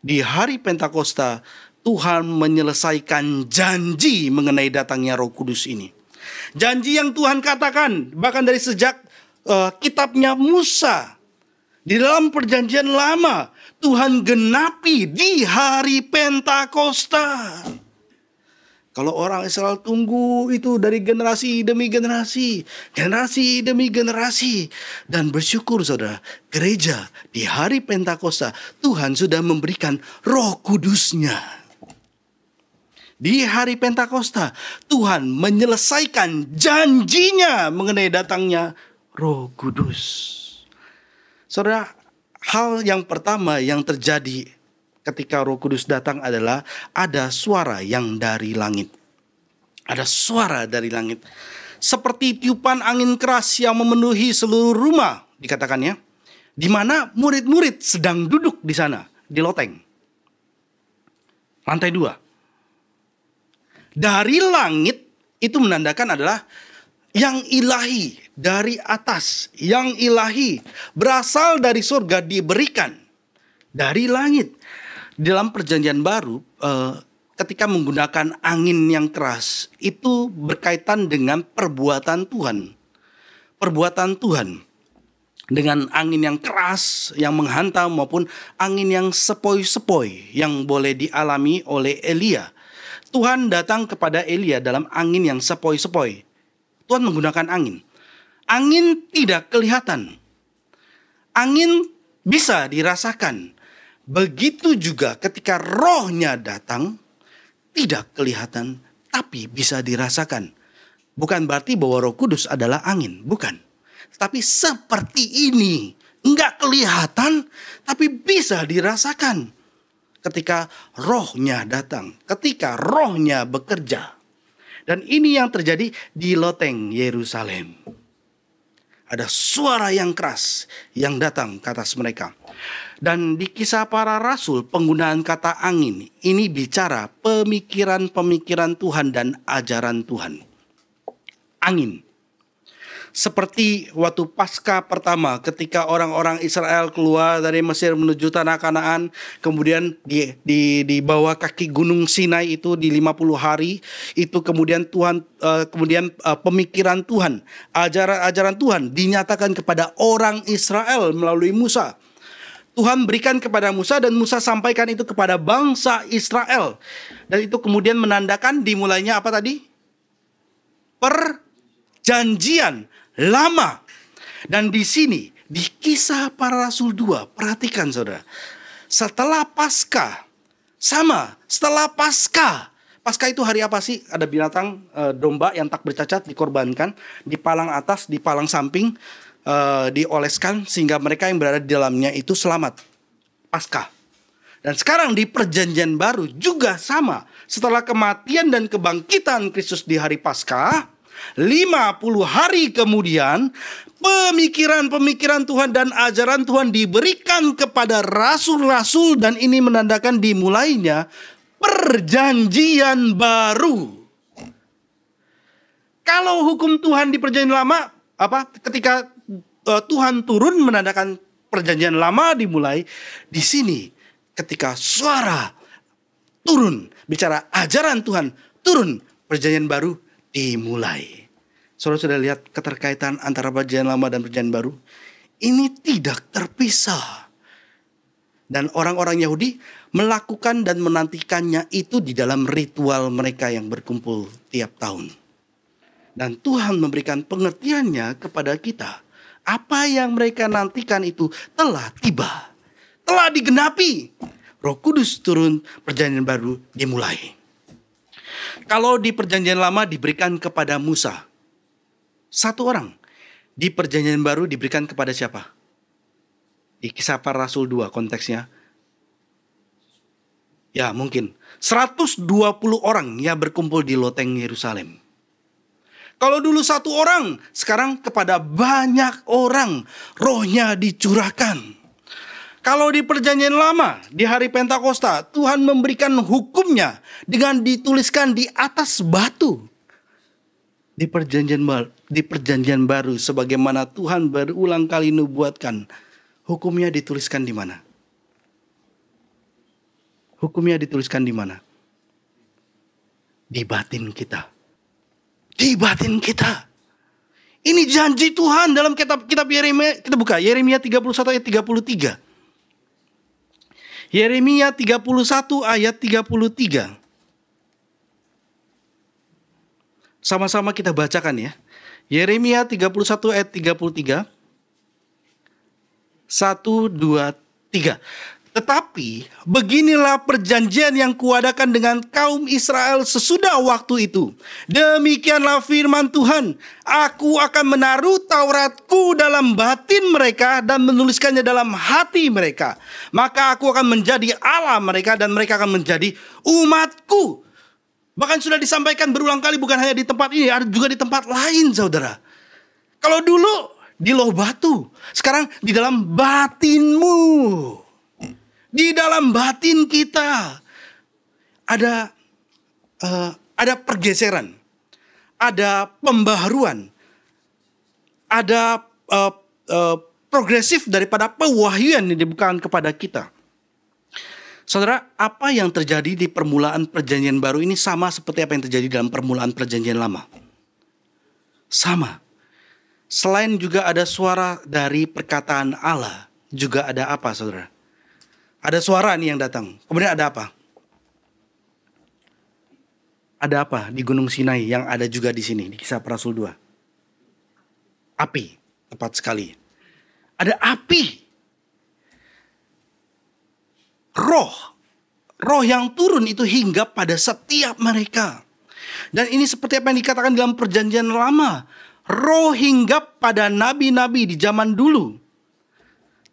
Speaker 1: di hari Pentakosta Tuhan menyelesaikan janji mengenai datangnya Roh Kudus ini. Janji yang Tuhan katakan bahkan dari sejak kitabnya Musa. Di dalam perjanjian lama Tuhan genapi di hari Pentakosta. Kalau orang Israel tunggu itu dari generasi demi generasi, generasi demi generasi. Dan bersyukur saudara, gereja di hari Pentakosta Tuhan sudah memberikan Roh Kudusnya. Di hari Pentakosta Tuhan menyelesaikan janjinya mengenai datangnya Roh Kudus. Saudara, hal yang pertama yang terjadi ketika Roh Kudus datang adalah ada suara yang dari langit. Ada suara dari langit. Seperti tiupan angin keras yang memenuhi seluruh rumah, dikatakannya. Di mana murid-murid sedang duduk di sana, di loteng. Lantai 2. Dari langit itu menandakan adalah yang ilahi, dari atas, yang ilahi, berasal dari surga, diberikan dari langit. Dalam perjanjian baru, ketika menggunakan angin yang keras, itu berkaitan dengan perbuatan Tuhan. Perbuatan Tuhan. Dengan angin yang keras, yang menghantam, maupun angin yang sepoi-sepoi, yang boleh dialami oleh Elia. Tuhan datang kepada Elia dalam angin yang sepoi-sepoi. Tuhan menggunakan angin. Angin tidak kelihatan. Angin bisa dirasakan. Begitu juga ketika rohnya datang, tidak kelihatan, tapi bisa dirasakan. Bukan berarti bahwa Roh Kudus adalah angin, bukan. Tapi seperti ini, enggak kelihatan, tapi bisa dirasakan. Ketika rohnya datang, ketika rohnya bekerja. Dan ini yang terjadi di loteng Yerusalem. Ada suara yang keras yang datang ke atas mereka. Dan di Kisah Para Rasul, penggunaan kata angin ini bicara pemikiran-pemikiran Tuhan dan ajaran Tuhan. Angin. Seperti waktu Paskah pertama ketika orang-orang Israel keluar dari Mesir menuju tanah Kanaan, kemudian di bawah kaki Gunung Sinai itu di 50 hari, itu kemudian pemikiran Tuhan, ajaran Tuhan dinyatakan kepada orang Israel melalui Musa. Tuhan berikan kepada Musa dan Musa sampaikan itu kepada bangsa Israel. Dan itu kemudian menandakan dimulainya apa tadi? Perjanjian lama. Dan di sini, di Kisah Para Rasul 2, perhatikan saudara. Setelah Paskah, setelah Paskah. Paskah itu hari apa sih? Ada binatang domba yang tak bercacat dikorbankan, dipalang atas, dipalang samping, dioleskan sehingga mereka yang berada di dalamnya itu selamat. Paskah. Dan sekarang di perjanjian baru juga sama. Setelah kematian dan kebangkitan Kristus di hari Paskah, 50 hari kemudian pemikiran-pemikiran Tuhan dan ajaran Tuhan diberikan kepada rasul-rasul, dan ini menandakan dimulainya perjanjian baru. Kalau hukum Tuhan di perjanjian lama ketika Tuhan turun menandakan perjanjian lama dimulai, di sini ketika suara turun bicara ajaran Tuhan turun, perjanjian baru dimulai. Saudara sudah lihat keterkaitan antara perjanjian lama dan perjanjian baru? Ini tidak terpisah. Dan orang-orang Yahudi melakukan dan menantikannya itu di dalam ritual mereka yang berkumpul tiap tahun. Dan Tuhan memberikan pengertiannya kepada kita. Apa yang mereka nantikan itu telah tiba. Telah digenapi. Roh Kudus turun, perjanjian baru dimulai. Kalau di perjanjian lama diberikan kepada Musa, satu orang. Di perjanjian baru diberikan kepada siapa? Di Kisah Para Rasul 2 konteksnya. Ya mungkin 120 orang yang berkumpul di loteng Yerusalem. Kalau dulu satu orang, sekarang kepada banyak orang rohnya dicurahkan. Kalau di perjanjian lama, di hari Pentakosta, Tuhan memberikan hukumnya dengan dituliskan di atas batu. Di perjanjian baru, sebagaimana Tuhan berulang kali nubuatkan, hukumnya dituliskan di mana? Hukumnya dituliskan di mana? Di batin kita. Di batin kita. Ini janji Tuhan dalam kitab Yeremia. Kita buka Yeremia 31 ayat 33. Yeremia 31 ayat 33. Sama-sama kita bacakan ya. Yeremia 31 ayat 33. 1, 2, 3. Tetapi beginilah perjanjian yang kuadakan dengan kaum Israel sesudah waktu itu. Demikianlah firman Tuhan. Aku akan menaruh Tauratku dalam batin mereka dan menuliskannya dalam hati mereka. Maka aku akan menjadi Allah mereka dan mereka akan menjadi umatku. Bahkan sudah disampaikan berulang kali, bukan hanya di tempat ini, ada juga di tempat lain, saudara. Kalau dulu di loh batu, sekarang di dalam batinmu. Di dalam batin kita ada pergeseran, ada pembaharuan, ada progresif daripada pewahyuan yang dibukakan kepada kita. Saudara, apa yang terjadi di permulaan perjanjian baru ini sama seperti apa yang terjadi dalam permulaan perjanjian lama. Sama. Selain juga ada suara dari perkataan Allah, juga ada apa, saudara? Ada suara nih yang datang. Kemudian ada apa? Ada apa di Gunung Sinai yang ada juga di sini, di Kisah Para Rasul 2? Api, tepat sekali. Ada api. Roh yang turun itu hinggap pada setiap mereka. Dan ini seperti apa yang dikatakan dalam perjanjian lama. Roh hinggap pada nabi-nabi di zaman dulu.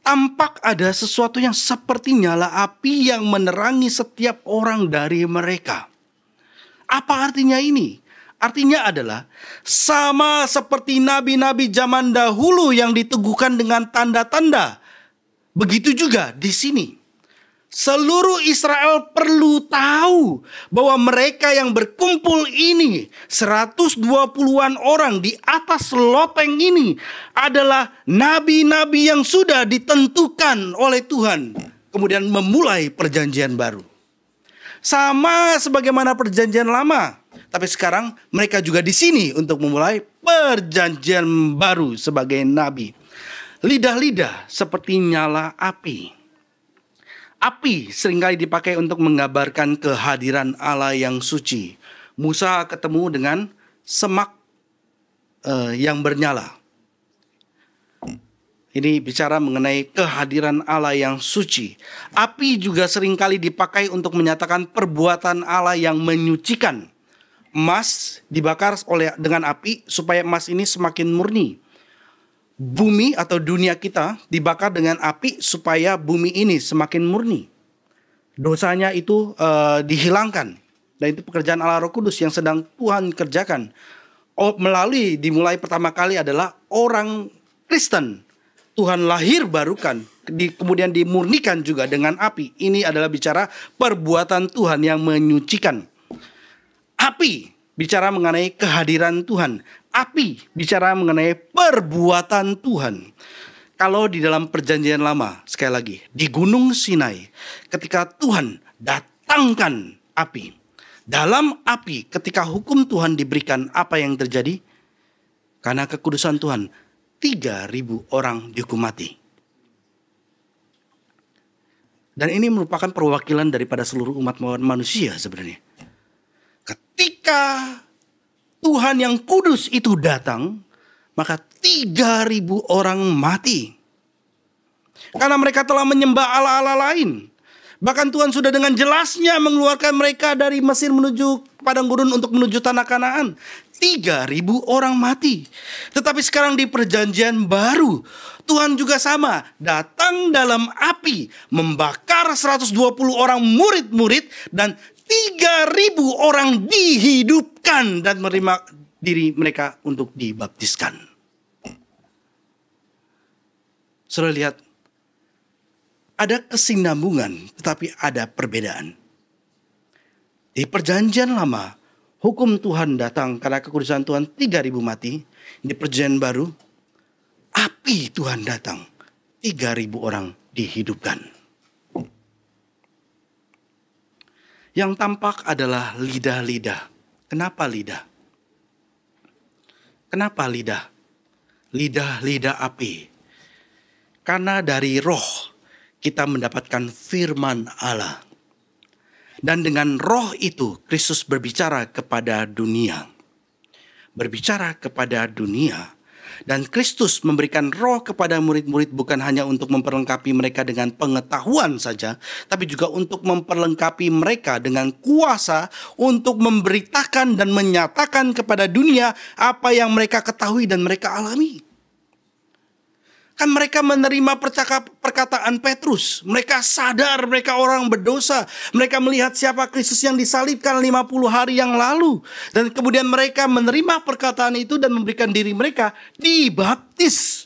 Speaker 1: Tampak ada sesuatu yang seperti nyala api yang menerangi setiap orang dari mereka. Apa artinya ini? Artinya adalah sama seperti nabi-nabi zaman dahulu yang diteguhkan dengan tanda-tanda. Begitu juga di sini. Seluruh Israel perlu tahu bahwa mereka yang berkumpul ini, 120-an orang di atas loteng ini adalah nabi-nabi yang sudah ditentukan oleh Tuhan. Kemudian memulai perjanjian baru. Sama sebagaimana perjanjian lama. Tapi sekarang mereka juga di sini untuk memulai perjanjian baru sebagai nabi. Lidah-lidah seperti nyala api. Api seringkali dipakai untuk menggambarkan kehadiran Allah yang suci. Musa ketemu dengan semak yang bernyala. Ini bicara mengenai kehadiran Allah yang suci. Api juga seringkali dipakai untuk menyatakan perbuatan Allah yang menyucikan. Emas dibakar dengan api supaya emas ini semakin murni. Bumi atau dunia kita dibakar dengan api supaya bumi ini semakin murni. Dosanya itu dihilangkan. Dan itu pekerjaan Allah Roh Kudus yang sedang Tuhan kerjakan. Melalui dimulai pertama kali adalah orang Kristen. Tuhan lahir barukan. Kemudian dimurnikan juga dengan api. Ini adalah bicara perbuatan Tuhan yang menyucikan. Api bicara mengenai kehadiran Tuhan. Api bicara mengenai perbuatan Tuhan. Kalau di dalam perjanjian lama, sekali lagi, di Gunung Sinai, ketika Tuhan datangkan api. Dalam api, ketika hukum Tuhan diberikan, apa yang terjadi? Karena kekudusan Tuhan, 3.000 orang dihukum mati. Dan ini merupakan perwakilan daripada seluruh umat manusia sebenarnya. Ketika Tuhan yang kudus itu datang, maka 3.000 orang mati. Karena mereka telah menyembah Allah-Allah lain. Bahkan Tuhan sudah dengan jelasnya mengeluarkan mereka dari Mesir menuju padang gurun untuk menuju tanah Kanaan. 3.000 orang mati. Tetapi sekarang di perjanjian baru, Tuhan juga sama, datang dalam api, membakar 120 orang murid-murid, dan 3.000 orang dihidupkan dan menerima diri mereka untuk dibaptiskan. Saudara lihat, ada kesinambungan, tetapi ada perbedaan. Di perjanjian lama, hukum Tuhan datang karena kekudusan Tuhan, 3.000 mati. Di perjanjian baru, api Tuhan datang, 3.000 orang dihidupkan. Yang tampak adalah lidah-lidah. Kenapa lidah? Kenapa lidah? Lidah-lidah api. Karena dari roh kita mendapatkan firman Allah. Dan dengan roh itu Kristus berbicara kepada dunia. Berbicara kepada dunia. Dan Kristus memberikan roh kepada murid-murid bukan hanya untuk memperlengkapi mereka dengan pengetahuan saja, tapi juga untuk memperlengkapi mereka dengan kuasa untuk memberitakan dan menyatakan kepada dunia apa yang mereka ketahui dan mereka alami. Kan mereka menerima perkataan Petrus. Mereka sadar mereka orang berdosa. Mereka melihat siapa Kristus yang disalibkan 50 hari yang lalu. Dan kemudian mereka menerima perkataan itu dan memberikan diri mereka dibaptis.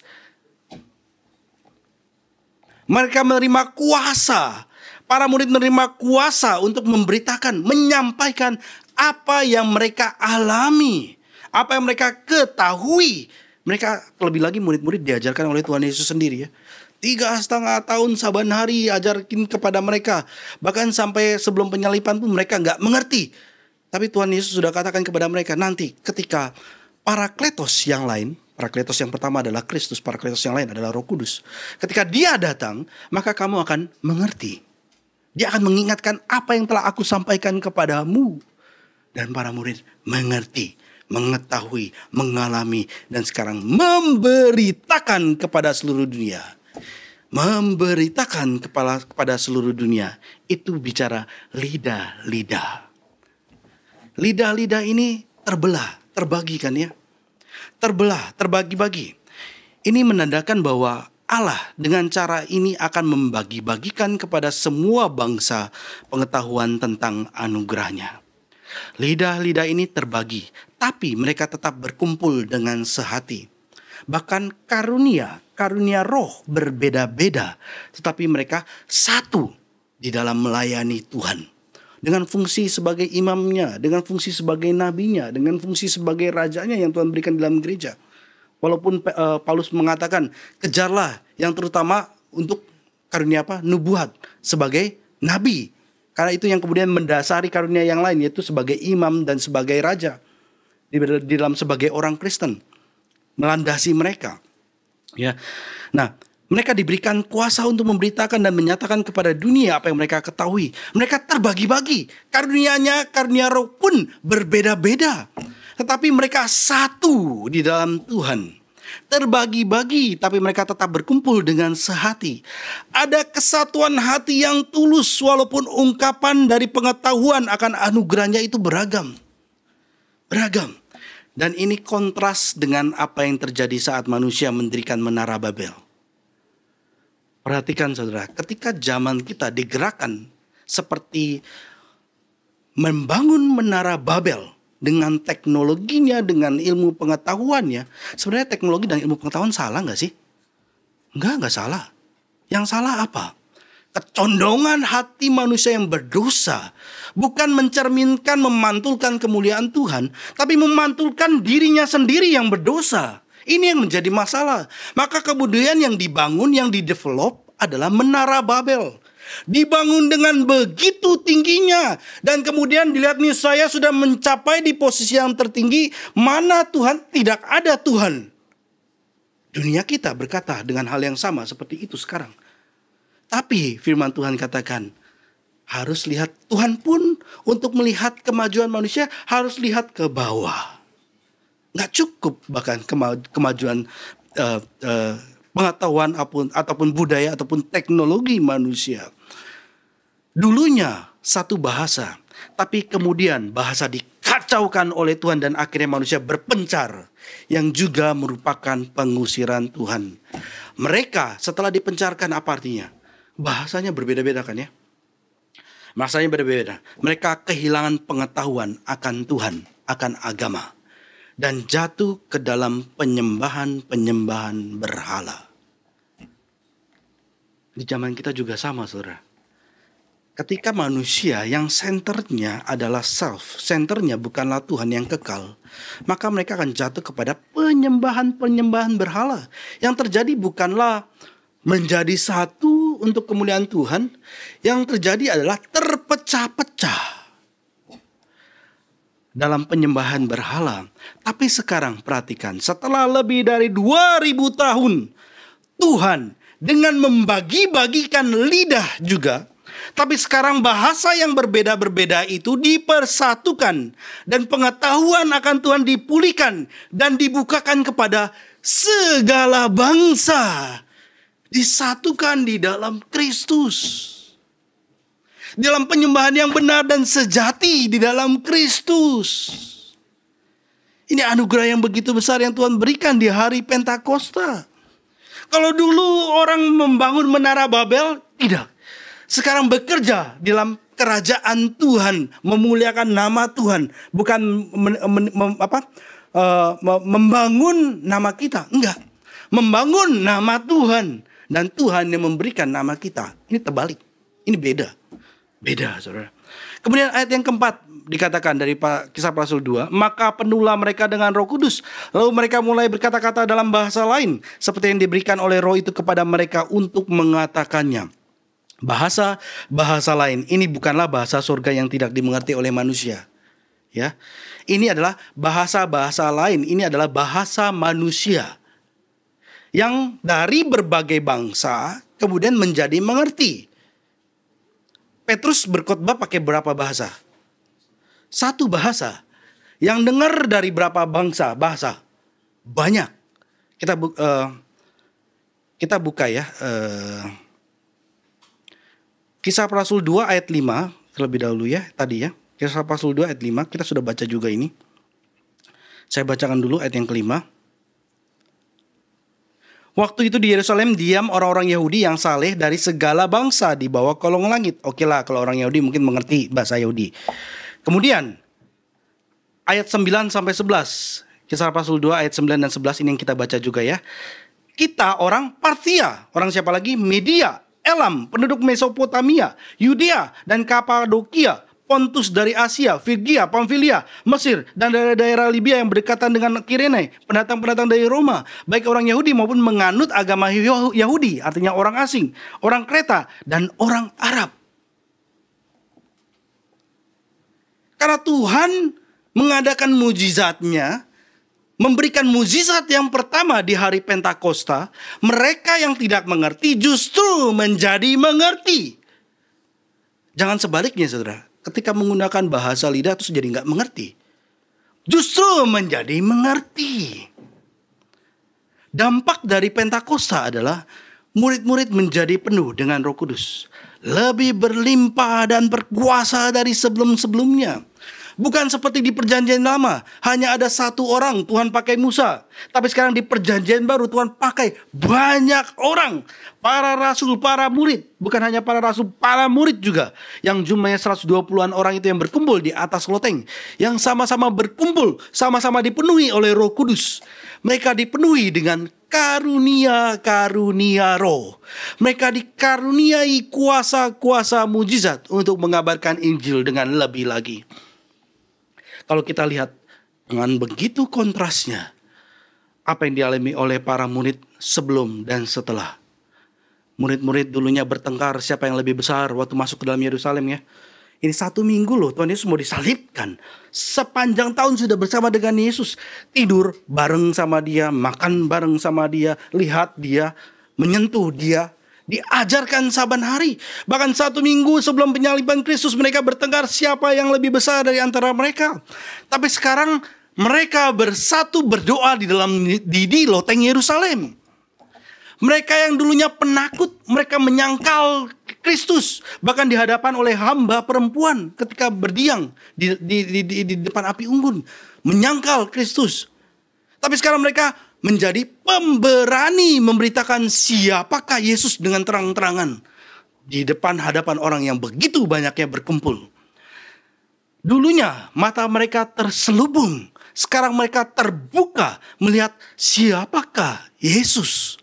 Speaker 1: Mereka menerima kuasa. Para murid menerima kuasa untuk memberitakan, menyampaikan apa yang mereka alami. Apa yang mereka ketahui. Mereka terlebih lagi murid-murid diajarkan oleh Tuhan Yesus sendiri ya. 3,5 tahun saban hari ajarkin kepada mereka. Bahkan sampai sebelum penyaliban pun mereka nggak mengerti. Tapi Tuhan Yesus sudah katakan kepada mereka, nanti ketika Parakletos yang lain, Parakletos yang pertama adalah Kristus, Parakletos yang lain adalah Roh Kudus. Ketika dia datang, maka kamu akan mengerti. Dia akan mengingatkan apa yang telah aku sampaikan kepadamu. Dan para murid mengerti, mengetahui, mengalami, dan sekarang memberitakan kepada seluruh dunia. Memberitakan kepada seluruh dunia. Itu bicara lidah-lidah. Lidah-lidah ini terbelah, terbagi kan ya. Terbelah, terbagi-bagi. Ini menandakan bahwa Allah dengan cara ini akan membagi-bagikan kepada semua bangsa pengetahuan tentang anugerahnya. Lidah-lidah ini terbagi, tapi mereka tetap berkumpul dengan sehati. Bahkan karunia roh berbeda-beda, tetapi mereka satu di dalam melayani Tuhan. Dengan fungsi sebagai imamnya, dengan fungsi sebagai nabinya, dengan fungsi sebagai rajanya yang Tuhan berikan dalam gereja. Walaupun Paulus mengatakan, kejarlah yang terutama untuk karunia apa? Nubuat sebagai nabi. Karena itu yang kemudian mendasari karunia yang lain, yaitu sebagai imam dan sebagai raja. Di dalam sebagai orang Kristen. Melandasi mereka. Ya. Nah, mereka diberikan kuasa untuk memberitakan dan menyatakan kepada dunia apa yang mereka ketahui. Mereka terbagi-bagi. Karunia roh pun berbeda-beda. Tetapi mereka satu di dalam Tuhan. Terbagi-bagi, tapi mereka tetap berkumpul dengan sehati. Ada kesatuan hati yang tulus, walaupun ungkapan dari pengetahuan akan anugerahnya itu beragam. Beragam. Dan ini kontras dengan apa yang terjadi saat manusia mendirikan menara Babel. Perhatikan saudara, ketika zaman kita digerakkan seperti membangun menara Babel, dengan teknologinya, dengan ilmu pengetahuannya. Sebenarnya teknologi dan ilmu pengetahuan salah gak sih? Enggak salah. Yang salah apa? Kecondongan hati manusia yang berdosa. Bukan mencerminkan, memantulkan kemuliaan Tuhan. Tapi memantulkan dirinya sendiri yang berdosa. Ini yang menjadi masalah. Maka kemudian yang dibangun, yang didevelop adalah menara Babel. Dibangun dengan begitu tingginya. Dan kemudian dilihat nih, saya sudah mencapai di posisi yang tertinggi. Mana Tuhan? Tidak ada Tuhan. Dunia kita berkata dengan hal yang sama seperti itu sekarang. Tapi firman Tuhan katakan, harus lihat Tuhan pun untuk melihat kemajuan manusia harus lihat ke bawah. Nggak cukup bahkan kemajuan pengetahuan ataupun budaya ataupun teknologi manusia. Dulunya satu bahasa, tapi kemudian bahasa dikacaukan oleh Tuhan dan akhirnya manusia berpencar, yang juga merupakan pengusiran Tuhan. Mereka setelah dipencarkan, apa artinya? Bahasanya berbeda-beda kan ya? Bahasanya berbeda. Mereka kehilangan pengetahuan akan Tuhan, akan agama, dan jatuh ke dalam penyembahan-penyembahan berhala. Di zaman kita juga sama, saudara. Ketika manusia yang senternya adalah self, senternya bukanlah Tuhan yang kekal, maka mereka akan jatuh kepada penyembahan-penyembahan berhala. Yang terjadi bukanlah menjadi satu untuk kemuliaan Tuhan, yang terjadi adalah terpecah-pecah dalam penyembahan berhala. Tapi sekarang perhatikan, setelah lebih dari 2000 tahun, Tuhan dengan membagi-bagikan lidah juga, tapi sekarang bahasa yang berbeda-berbeda itu dipersatukan, dan pengetahuan akan Tuhan dipulihkan dan dibukakan kepada segala bangsa. Disatukan di dalam Kristus, dalam penyembahan yang benar dan sejati di dalam Kristus. Ini anugerah yang begitu besar yang Tuhan berikan di hari Pentakosta. Kalau dulu orang membangun menara Babel, tidak. Sekarang bekerja dalam kerajaan Tuhan, memuliakan nama Tuhan, bukan membangun nama kita, enggak. Membangun nama Tuhan, dan Tuhan yang memberikan nama kita. Ini terbalik, ini beda, saudara. Kemudian ayat yang keempat dikatakan dari Kisah Para Rasul 2, maka penuhlah mereka dengan Roh Kudus, lalu mereka mulai berkata-kata dalam bahasa lain, seperti yang diberikan oleh Roh itu kepada mereka untuk mengatakannya. Bahasa lain ini bukanlah bahasa surga yang tidak dimengerti oleh manusia. Ya, ini adalah bahasa lain. Ini adalah bahasa manusia yang dari berbagai bangsa kemudian menjadi mengerti. Petrus berkhotbah pakai berapa bahasa? Satu bahasa. Yang dengar dari berapa bahasa? Banyak. Kita buka ya. Kisah Para Rasul 2 ayat 5 terlebih dahulu ya, tadi ya. Kisah Para Rasul 2 ayat 5, kita sudah baca juga ini. Saya bacakan dulu ayat yang kelima. Waktu itu di Yerusalem diam orang-orang Yahudi yang saleh dari segala bangsa di bawah kolong langit. Oke lah, kalau orang Yahudi mungkin mengerti bahasa Yahudi. Kemudian ayat 9 sampai 11. Kisah Para Rasul 2 ayat 9 dan 11 ini yang kita baca juga ya. Kita orang Partia, orang siapa lagi? Media, Elam, penduduk Mesopotamia, Yudea dan Kapadokia, Pontus dari Asia, Frigia, Pamfilia, Mesir, dan daerah-daerah Libya yang berdekatan dengan Kirene, pendatang-pendatang dari Roma, baik orang Yahudi maupun menganut agama Yahudi, artinya orang asing, orang Kreta, dan orang Arab. Karena Tuhan mengadakan mujizatnya, memberikan mujizat yang pertama di hari Pentakosta, mereka yang tidak mengerti justru menjadi mengerti. Jangan sebaliknya, saudara. Ketika menggunakan bahasa lidah terus jadi nggak mengerti, justru menjadi mengerti. Dampak dari Pentakosta adalah murid-murid menjadi penuh dengan Roh Kudus, lebih berlimpah dan berkuasa dari sebelum-sebelumnya. Bukan seperti di perjanjian lama, hanya ada satu orang Tuhan pakai Musa. Tapi sekarang di perjanjian baru Tuhan pakai banyak orang. Para rasul, para murid. Bukan hanya para rasul, para murid juga. Yang jumlahnya 120-an orang itu yang berkumpul di atas loteng. Yang sama-sama berkumpul, sama-sama dipenuhi oleh Roh Kudus. Mereka dipenuhi dengan karunia-karunia roh. Mereka dikaruniai kuasa-kuasa mujizat untuk mengabarkan Injil dengan lebih lagi. Kalau kita lihat dengan begitu kontrasnya, apa yang dialami oleh para murid sebelum dan setelah. Murid-murid dulunya bertengkar siapa yang lebih besar waktu masuk ke dalam Yerusalem ya. Ini 1 minggu loh Tuhan Yesus mau disalibkan. Sepanjang tahun sudah bersama dengan Yesus. Tidur bareng sama dia, makan bareng sama dia, lihat dia, menyentuh dia. Diajarkan saban hari. Bahkan 1 minggu sebelum penyaliban Kristus mereka bertengkar siapa yang lebih besar dari antara mereka. Tapi sekarang mereka bersatu berdoa di loteng Yerusalem. Mereka yang dulunya penakut, mereka menyangkal Kristus. Bahkan di hadapan oleh hamba perempuan ketika berdiam di depan api unggun. Menyangkal Kristus. Tapi sekarang mereka menjadi pemberani memberitakan siapakah Yesus dengan terang-terangan. Di depan hadapan orang yang begitu banyaknya berkumpul. Dulunya mata mereka terselubung. Sekarang mereka terbuka melihat siapakah Yesus.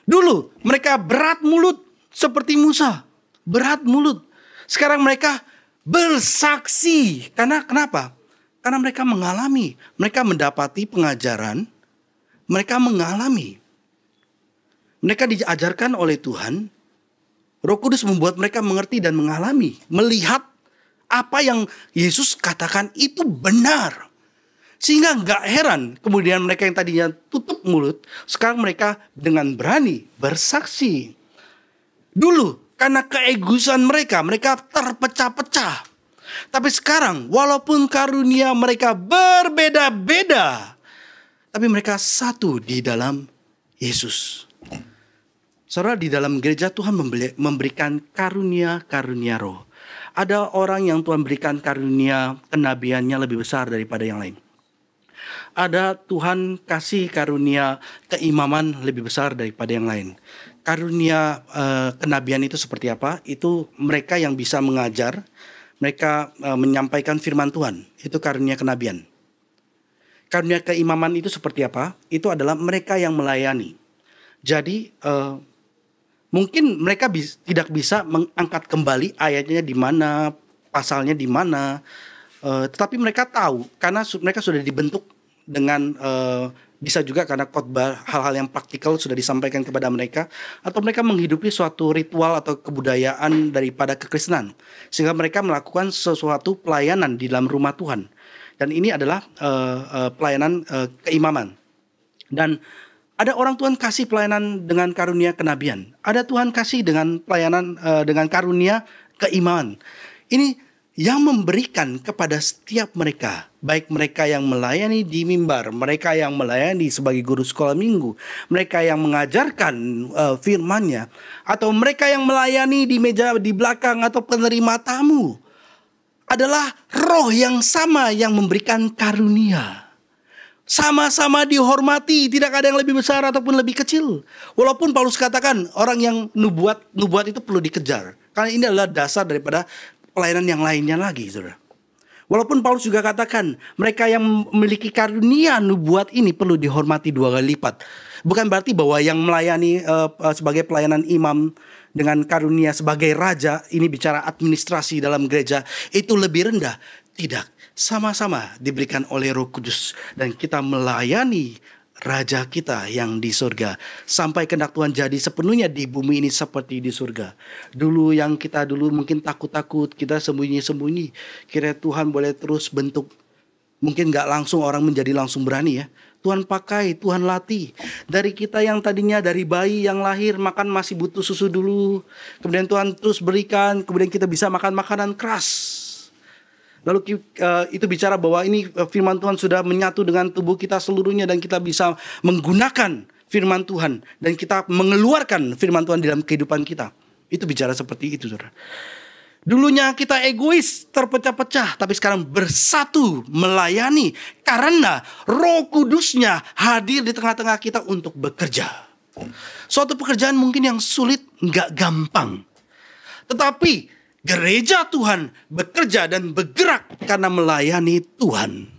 Speaker 1: Dulu mereka berat mulut seperti Musa. Berat mulut. Sekarang mereka bersaksi. Karena kenapa? Karena mereka mengalami. Mereka mendapati pengajaran. Mereka mengalami. Mereka diajarkan oleh Tuhan. Roh Kudus membuat mereka mengerti dan mengalami. Melihat apa yang Yesus katakan itu benar. Sehingga gak heran kemudian mereka yang tadinya tutup mulut, sekarang mereka dengan berani bersaksi. Dulu karena keegoisan mereka terpecah-pecah. Tapi sekarang walaupun karunia mereka berbeda-beda, tapi mereka satu di dalam Yesus. Saudara, di dalam gereja Tuhan memberikan karunia-karunia roh. Ada orang yang Tuhan berikan karunia kenabiannya lebih besar daripada yang lain. Ada Tuhan kasih karunia keimaman lebih besar daripada yang lain. Karunia kenabian itu seperti apa? Itu mereka yang bisa mengajar, mereka menyampaikan firman Tuhan. Itu karunia kenabian. Karunia keimaman itu seperti apa? Itu adalah mereka yang melayani. Jadi mungkin mereka tidak bisa mengangkat kembali ayatnya di mana, pasalnya di mana. Tetapi mereka tahu karena mereka sudah dibentuk dengan bisa juga karena khotbah hal-hal yang praktikal sudah disampaikan kepada mereka, atau mereka menghidupi suatu ritual atau kebudayaan daripada kekristenan sehingga mereka melakukan sesuatu pelayanan di dalam rumah Tuhan, dan ini adalah pelayanan keimaman. Dan ada orang Tuhan kasih pelayanan dengan karunia kenabian, ada Tuhan kasih dengan pelayanan dengan karunia keimaman. Ini yang memberikan kepada setiap mereka, baik mereka yang melayani di mimbar, mereka yang melayani sebagai guru sekolah minggu, mereka yang mengajarkan firman-Nya, atau mereka yang melayani di meja di belakang atau penerima tamu, adalah roh yang sama yang memberikan karunia. Sama-sama dihormati, tidak ada yang lebih besar ataupun lebih kecil. Walaupun Paulus katakan orang yang nubuat itu perlu dikejar, karena ini adalah dasar daripada pelayanan yang lainnya lagi, saudara. Walaupun Paulus juga katakan mereka yang memiliki karunia nubuat ini perlu dihormati 2 kali lipat. Bukan berarti bahwa yang melayani sebagai pelayanan imam dengan karunia sebagai raja, ini bicara administrasi dalam gereja, itu lebih rendah. Tidak, sama-sama diberikan oleh Roh Kudus dan kita melayani Raja kita yang di surga, sampai kehendak Tuhan jadi sepenuhnya di bumi ini seperti di surga. Dulu yang kita mungkin takut-takut, kita sembunyi-sembunyi, kira Tuhan boleh terus bentuk. Mungkin gak langsung orang menjadi langsung berani ya. Tuhan pakai, Tuhan latih. Dari kita yang tadinya dari bayi yang lahir makan masih butuh susu dulu, kemudian Tuhan terus berikan, kemudian kita bisa makan makanan keras. Lalu itu bicara bahwa ini firman Tuhan sudah menyatu dengan tubuh kita seluruhnya, dan kita bisa menggunakan firman Tuhan dan kita mengeluarkan firman Tuhan dalam kehidupan kita. Itu bicara seperti itu, saudara. Dulunya kita egois, terpecah-pecah, tapi sekarang bersatu melayani karena Roh Kudusnya hadir di tengah-tengah kita untuk bekerja. Suatu pekerjaan mungkin yang sulit, nggak gampang, tetapi gereja Tuhan bekerja dan bergerak karena melayani Tuhan.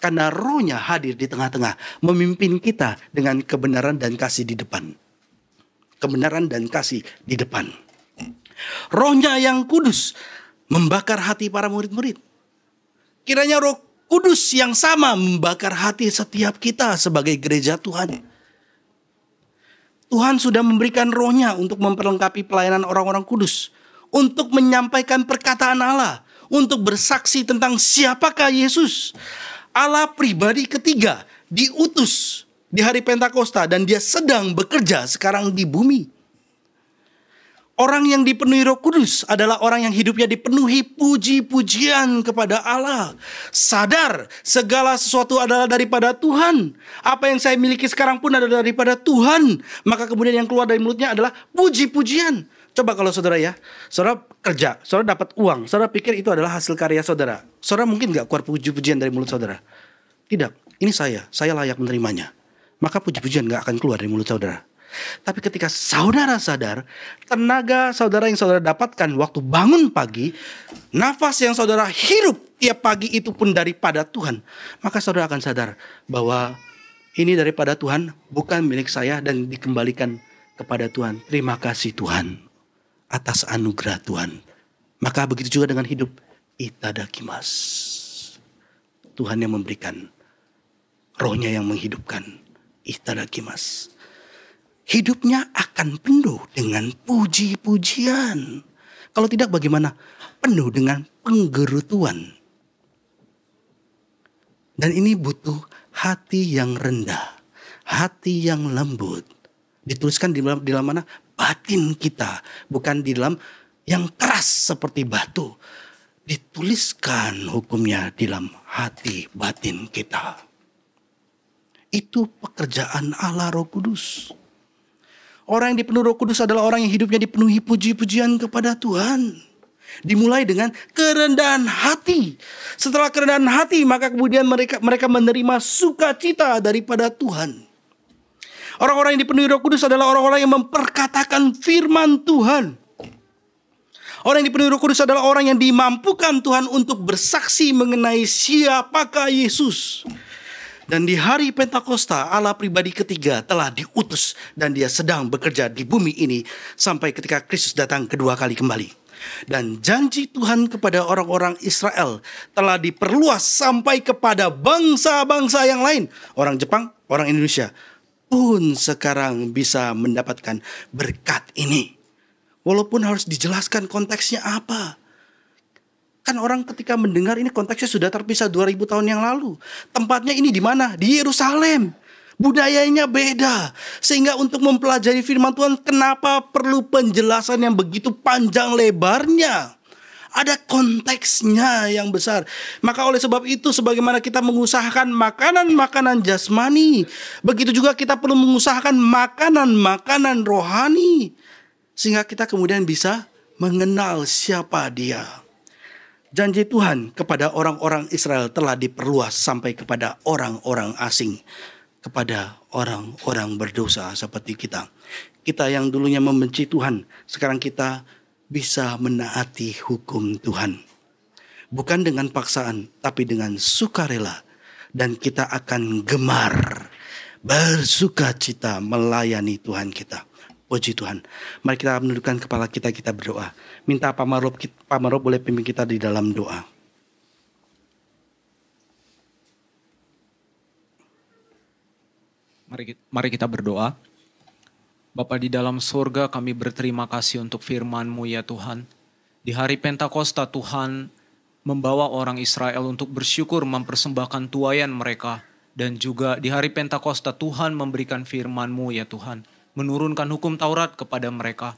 Speaker 1: Karena Roh-Nya hadir di tengah-tengah, memimpin kita dengan kebenaran dan kasih di depan. Kebenaran dan kasih di depan. Roh-Nya yang kudus membakar hati para murid-murid. Kiranya Roh Kudus yang sama membakar hati setiap kita sebagai gereja Tuhan. Tuhan sudah memberikan Roh-Nya untuk memperlengkapi pelayanan orang-orang kudus, untuk menyampaikan perkataan Allah, untuk bersaksi tentang siapakah Yesus. Allah pribadi ketiga diutus di hari Pentakosta dan dia sedang bekerja sekarang di bumi. Orang yang dipenuhi Roh Kudus adalah orang yang hidupnya dipenuhi puji-pujian kepada Allah. Sadar segala sesuatu adalah daripada Tuhan. Apa yang saya miliki sekarang pun adalah daripada Tuhan. Maka kemudian yang keluar dari mulutnya adalah puji-pujian. Coba kalau saudara ya, saudara kerja, saudara dapat uang, saudara pikir itu adalah hasil karya saudara. Saudara mungkin gak keluar puji-pujian dari mulut saudara? Tidak, ini saya layak menerimanya. Maka puji-pujian gak akan keluar dari mulut saudara. Tapi ketika saudara sadar, tenaga saudara yang saudara dapatkan waktu bangun pagi, nafas yang saudara hirup tiap pagi itu pun daripada Tuhan, maka saudara akan sadar bahwa ini daripada Tuhan, bukan milik saya, dan dikembalikan kepada Tuhan. Terima kasih Tuhan atas anugerah Tuhan. Maka begitu juga dengan hidup. Itadakimas. Tuhan yang memberikan, Rohnya yang menghidupkan. Itadakimas. Hidupnya akan penuh dengan puji-pujian. Kalau tidak bagaimana? Penuh dengan penggerutuan. Dan ini butuh hati yang rendah. Hati yang lembut. Dituliskan di dalam mana? Batin kita. Bukan di dalam yang keras seperti batu. Dituliskan hukumnya di dalam hati batin kita. Itu pekerjaan Allah Roh Kudus. Orang yang dipenuhi Roh Kudus adalah orang yang hidupnya dipenuhi puji-pujian kepada Tuhan. Dimulai dengan kerendahan hati. Setelah kerendahan hati, maka kemudian mereka menerima sukacita daripada Tuhan. Orang-orang yang dipenuhi Roh Kudus adalah orang-orang yang memperkatakan firman Tuhan. Orang yang dipenuhi Roh Kudus adalah orang yang dimampukan Tuhan untuk bersaksi mengenai siapakah Yesus. Dan di hari Pentakosta, Allah pribadi ketiga telah diutus dan dia sedang bekerja di bumi ini sampai ketika Kristus datang kedua kali kembali. Dan janji Tuhan kepada orang-orang Israel telah diperluas sampai kepada bangsa-bangsa yang lain. Orang Jepang, orang Indonesia pun sekarang bisa mendapatkan berkat ini. Walaupun harus dijelaskan konteksnya apa. Kan orang ketika mendengar ini konteksnya sudah terpisah 2000 tahun yang lalu. Tempatnya ini di mana? Di Yerusalem. Budayanya beda. Sehingga untuk mempelajari firman Tuhan, kenapa perlu penjelasan yang begitu panjang lebarnya? Ada konteksnya yang besar. Maka oleh sebab itu, sebagaimana kita mengusahakan makanan-makanan jasmani, begitu juga kita perlu mengusahakan makanan-makanan rohani. Sehingga kita kemudian bisa mengenal siapa Dia. Janji Tuhan kepada orang-orang Israel telah diperluas sampai kepada orang-orang asing. Kepada orang-orang berdosa seperti kita. Kita yang dulunya membenci Tuhan, sekarang kita bisa menaati hukum Tuhan. Bukan dengan paksaan, tapi dengan sukarela. Dan kita akan gemar, bersukacita melayani Tuhan kita. Puji Tuhan. Mari kita menundukkan kepala kita berdoa. Minta Pak Marob boleh pimpin kita di dalam doa.
Speaker 2: Mari kita berdoa. Bapa di dalam surga, kami berterima kasih untuk firman-Mu ya Tuhan. Di hari Pentakosta Tuhan membawa orang Israel untuk bersyukur mempersembahkan tuaian mereka. Dan juga di hari Pentakosta Tuhan memberikan firman-Mu ya Tuhan. Menurunkan hukum Taurat kepada mereka.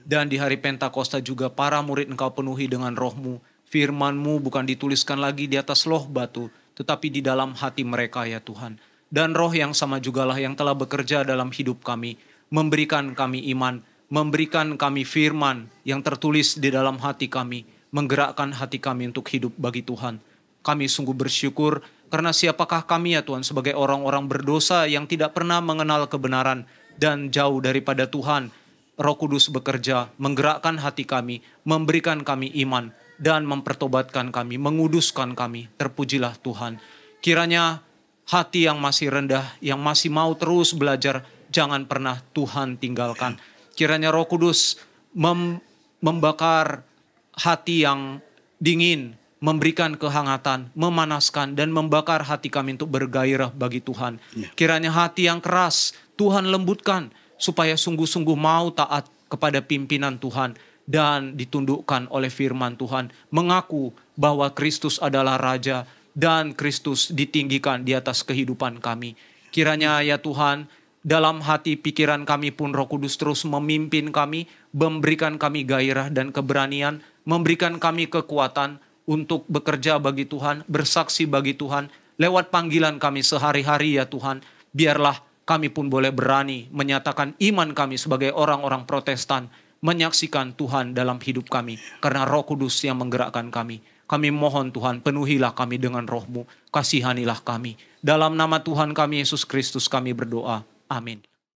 Speaker 2: Dan di hari Pentakosta juga para murid Engkau penuhi dengan Roh-Mu. Firman-Mu bukan dituliskan lagi di atas loh batu, tetapi di dalam hati mereka ya Tuhan. Dan Roh yang sama jugalah yang telah bekerja dalam hidup kami, memberikan kami iman, memberikan kami firman yang tertulis di dalam hati kami, menggerakkan hati kami untuk hidup bagi Tuhan. Kami sungguh bersyukur karena siapakah kami ya Tuhan sebagai orang-orang berdosa yang tidak pernah mengenal kebenaran dan jauh daripada Tuhan. Roh Kudus bekerja, menggerakkan hati kami, memberikan kami iman dan mempertobatkan kami, menguduskan kami. Terpujilah Tuhan. Kiranya hati yang masih rendah, yang masih mau terus belajar, jangan pernah Tuhan tinggalkan. Kiranya Roh Kudus membakar hati yang dingin, memberikan kehangatan, memanaskan dan membakar hati kami untuk bergairah bagi Tuhan. Kiranya hati yang keras Tuhan lembutkan supaya sungguh-sungguh mau taat kepada pimpinan Tuhan dan ditundukkan oleh firman Tuhan, mengaku bahwa Kristus adalah Raja dan Kristus ditinggikan di atas kehidupan kami. Kiranya ya Tuhan, dalam hati pikiran kami pun Roh Kudus terus memimpin kami, memberikan kami gairah dan keberanian, memberikan kami kekuatan untuk bekerja bagi Tuhan, bersaksi bagi Tuhan, lewat panggilan kami sehari-hari ya Tuhan. Biarlah kami pun boleh berani menyatakan iman kami sebagai orang-orang Protestan, menyaksikan Tuhan dalam hidup kami, karena Roh Kudus yang menggerakkan kami. Kami mohon Tuhan, penuhilah kami dengan Roh-Mu, kasihanilah kami. Dalam nama Tuhan kami Yesus Kristus kami berdoa. Amin.